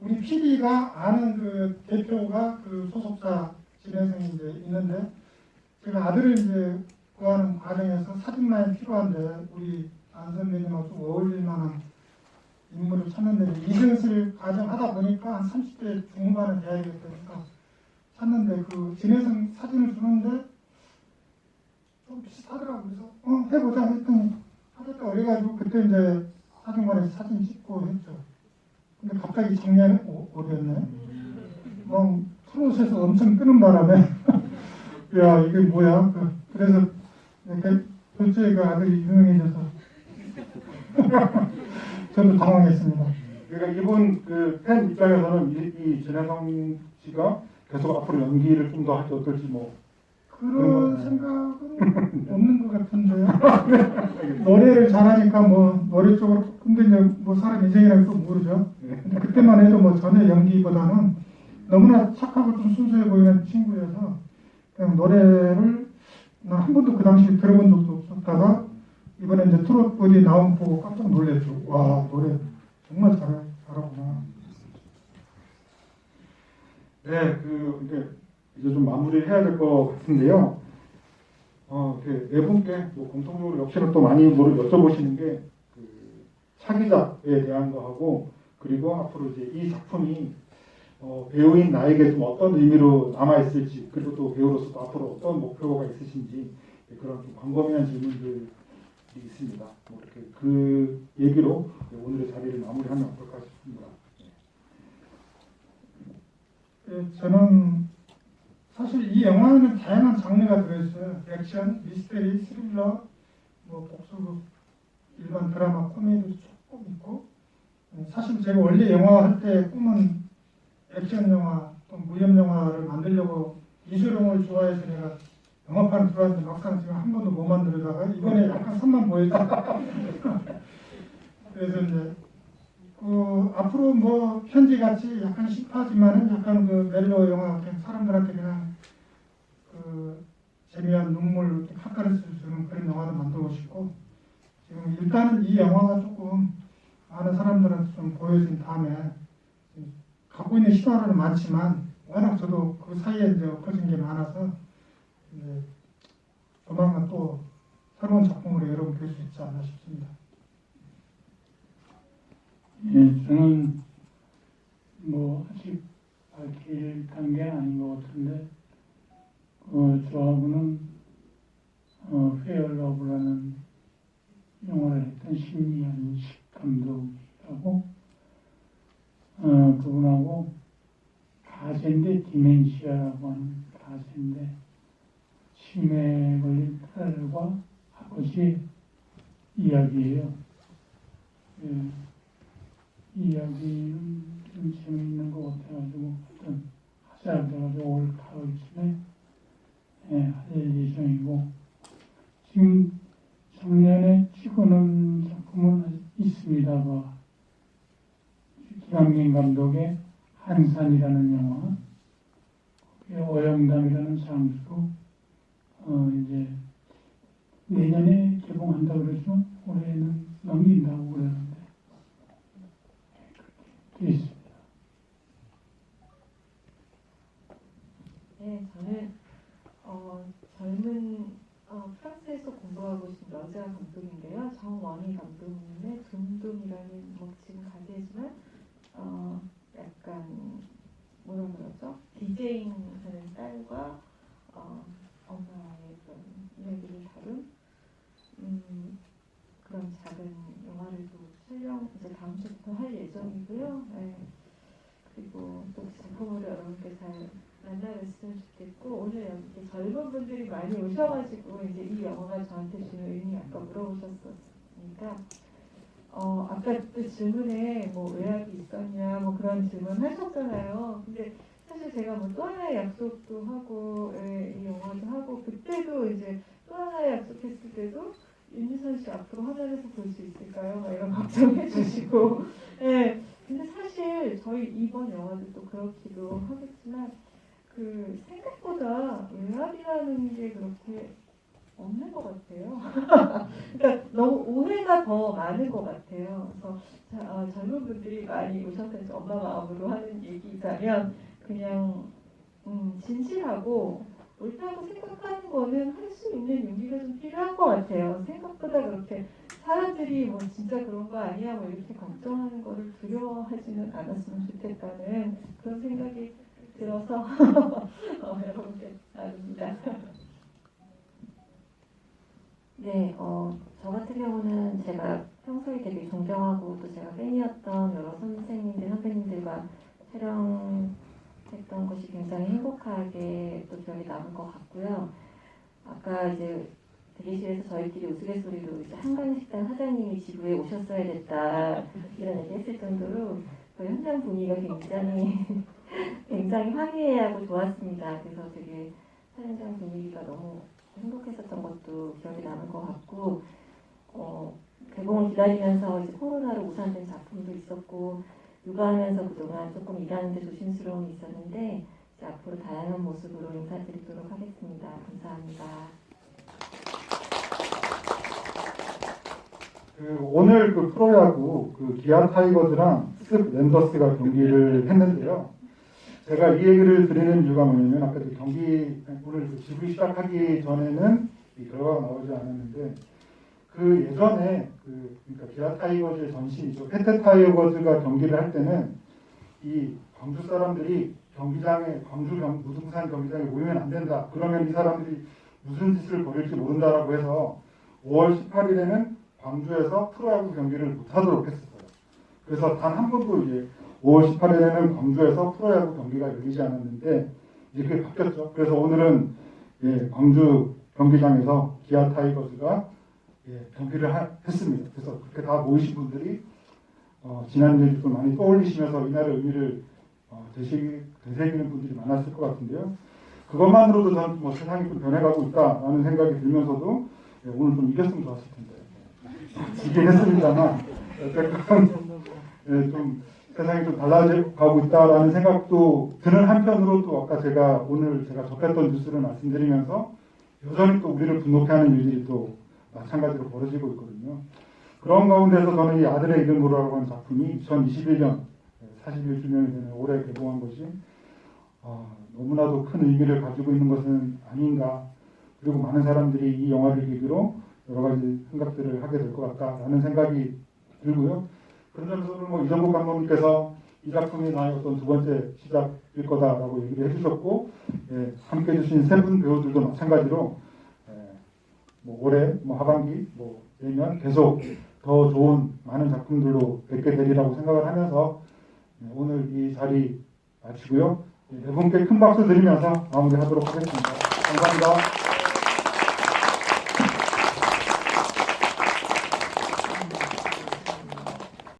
우리 PD가 아는 그 대표가 그 소속사 진혜성이 이제 있는데 제가 아들을 이제 구하는 과정에서 사진만이 필요한데 우리 안 선배님하고 좀 어울릴 만한 인물을 찾는데 이것을 과정하다 보니까 한 30대 중후반에 돼야겠다니까 찾는데 그 진혜성 사진을 주는데 좀 비슷하더라고요. 그래서 해보자 했더니 하겠다 그래가지고 그때 이제 사진관에서 사진 찍고 했죠. 근데 갑자기 작년에 오랬네. 막 트롯에서 엄청 뜨는 바람에 야 이게 뭐야? 그래서 도대체 그 아들이 유명해져서 저도 당황했습니다. 그러니까 이분 그 팬 입장에서는 이 진혜성 씨가 계속 앞으로 연기를 좀 더 할지 어떨지 뭐 그런 생각은 없는 것 같은데요. 노래를 잘하니까 뭐 노래 쪽으로 근데 이제 뭐 사람 인생이라는 또 모르죠. 근데 그때만 해도 뭐 전혀 연기보다는 너무나 착하고 좀 순수해 보이는 친구여서 그냥 노래를 나 한 번도 그 당시에 들어본 적도 없었다가 이번에 이제 트롯 어디 나온 거 보고 깜짝 놀랐죠. 와 노래 정말 잘하구나. 네, 이제 좀 마무리해야 될 것 같은데요. 네 분께 뭐 공통적으로 역시나 또 많이 여쭤보시는 게 차기작에 대한 거하고 그리고 앞으로 이제 이 작품이 배우인 나에게 좀 어떤 의미로 남아 있을지 그리고 또 배우로서 또 앞으로 어떤 목표가 있으신지 그런 좀 광범위한 질문들 있습니다. 뭐 이렇게 그 얘기로 오늘의 자리를 마무리하면 어떨까 싶습니다. 예, 저는 사실 이 영화에는 다양한 장르가 들어있어요. 액션, 미스테리, 스릴러, 뭐 복수극, 일반 드라마, 코미디도 조금 있고. 사실 제가 원래 영화 할 때 꿈은 액션 영화, 또 무협 영화를 만들려고 이수룡을 좋아해서 내가 영화판 들어왔는데 막상 지금 한 번도 못 만들다가 이번에 약간 선만 보였죠. 그래서 이제 앞으로 뭐 편지같이 약간 심파지만은 약간 그 멜로 영화 그냥 사람들한테 그냥 그 재미한 눈물 깎아낼 수 있는 그런 영화도 만들고 싶고 지금 일단은 이 영화가 조금 많은 사람들한테 좀 보여진 다음에 갖고 있는 시나리오는 많지만 워낙 저도 그 사이에 이제 엎어진 게 많아서 이제 조만간 또 새로운 작품으로 여러분 뵐 수 있지 않나 싶습니다. 예, 저는 뭐 아직 밝힐 단계는 아닌 것 같은데 저하고는 페어러브라는 영화를 했던 신미연식 감독이라고 그분하고 가세인데 디멘시아라고 하는 가세인데 치매에 걸린 딸과 아버지의 이야기예요. 예, 이 이야기는 좀 재미있는 것 같아가지고 어떤 하자 돼가지고 올 가을쯤에 할 예정이고 지금 작년에 찍어놓은 작품은 있습니다. 김학민 감독의 한산이라는 영화, 거기에 어영담이라는 장수로 이제 내년에 개봉한다 그러죠. 올해는 넘긴다고 그러는데 그렇게 돼 있습니다. 네, 저는 젊은 프랑스에서 공부하고 있는 여자 감독인데요. 정원희 감독님의 둠둠이라는 뭐 지금 가세지만 약간 뭐라 그러죠? 디제잉 하는 딸과 엄마의 그런 이야기를 다룬 그런 작은 영화를 또 촬영 이제 다음 주부터 할 예정이고요. 네. 그리고 또 작품으로 여러분께 잘 만나뵀으면 좋겠고 오늘 이렇게 젊은 분들이 많이 오셔가지고 이제 이 영화가 저한테 주는 의미 아까 물어보셨으니까 아까 또 질문에 뭐 외압이 있었냐 뭐 그런 질문 하셨잖아요. 근데 사실 제가 뭐 또 하나의 약속도 하고 이 영화도 하고 그때도 이제 또 하나의 약속했을 때도 윤희선 씨 앞으로 화면에서 볼 수 있을까요? 막 이런 걱정해 주시고 네. 근데 사실 저희 이번 영화도 또 그렇기도 하겠지만 그 생각보다 외압이라는 게 그렇게 없는 것 같아요. 그러니까 너무 오해가 더 많은 것 같아요. 그래서 젊은 분들이 많이 오셔서 엄마 마음으로 하는 얘기자면 그냥 진실하고 옳다고 생각하는 거는 할 수 있는 용기가 좀 필요한 것 같아요. 생각보다 그렇게 사람들이 뭐 진짜 그런 거 아니야 뭐 이렇게 걱정하는 거를 두려워하지는 않았으면 좋겠다는 그런 생각이 들어서 여러분께 나눕니다. 네, 저 같은 경우는 제가 평소에 되게 존경하고 또 제가 팬이었던 여러 선생님들, 선배님들과 촬영했던 것이 굉장히 행복하게 또 기억에 남을 것 같고요. 아까 이제 대기실에서 저희끼리 우스갯소리로 이제 한강식당 사장님이 지구에 오셨어야 됐다 이런 얘기 했을 정도로 그 현장 분위기가 굉장히 화기애애하고 좋았습니다. 그래서 되게 촬영장 분위기가 너무 행복했었던 것도 기억에 남을 것 같고 개봉을 기다리면서 이제 코로나로 무산된 작품도 있었고 육아하면서 그동안 조금 일하는데 조심스러움이 있었는데 이제 앞으로 다양한 모습으로 인사드리도록 하겠습니다. 감사합니다. 오늘 그 프로야구 기아 타이거즈랑 습 랜더스가 경기를 했는데요. 제가 이 얘기를 드리는 이유가 뭐냐면 아까 경기 오늘 지구 시작하기 전에는 이 결과가 나오지 않았는데 그 예전에 그러니까 기아 타이거즈의 전신이죠. 페테 타이거즈가 경기를 할 때는 이 광주 사람들이 경기장에 광주 무등산 경기장에 모이면 안 된다. 그러면 이 사람들이 무슨 짓을 벌일지 모른다라고 해서 5월 18일에는 광주에서 프로야구 경기를 못하도록 했었어요. 그래서 단 한 번도 이제 5월 18일에는 광주에서 프로야구 경기가 열리지 않았는데 이제 그게 바뀌었죠. 그래서 오늘은 광주 경기장에서 기아 타이거즈가 경기를 했습니다. 그래서 그렇게 다 모이신 분들이 지난 일을 좀 많이 떠올리시면서 이날의 의미를 되새기는 분들이 많았을 것 같은데요. 그것만으로도 저는 뭐 세상이 좀 변해가고 있다라는 생각이 들면서도 오늘 좀 이겼으면 좋았을 텐데 이긴 했습니다만 어쨌든 좀 세상이 좀 달라져가고 있다라는 생각도 드는 한편으로 또 아까 오늘 제가 접했던 뉴스를 말씀드리면서 여전히 또 우리를 분노케 하는 일들이 또 마찬가지로 벌어지고 있거든요. 그런 가운데서 저는 이 아들의 이름으로라고 하는 작품이 2021년 41주년이 되는 올해 개봉한 것이 너무나도 큰 의미를 가지고 있는 것은 아닌가. 그리고 많은 사람들이 이 영화를 계기로 여러 가지 생각들을 하게 될 것 같다라는 생각이 들고요. 그런 점에서 뭐 이정국 감독님께서 이 작품이 나의 어떤 두 번째 시작일 거다라고 얘기를 해주셨고, 함께 해주신 세 분 배우들도 마찬가지로 뭐 올해 하반기 내년 계속 더 좋은 많은 작품들로 뵙게 되리라고 생각을 하면서 오늘 이 자리 마치고요. 네 분께 큰 박수 드리면서 마무리하도록 하겠습니다. 감사합니다.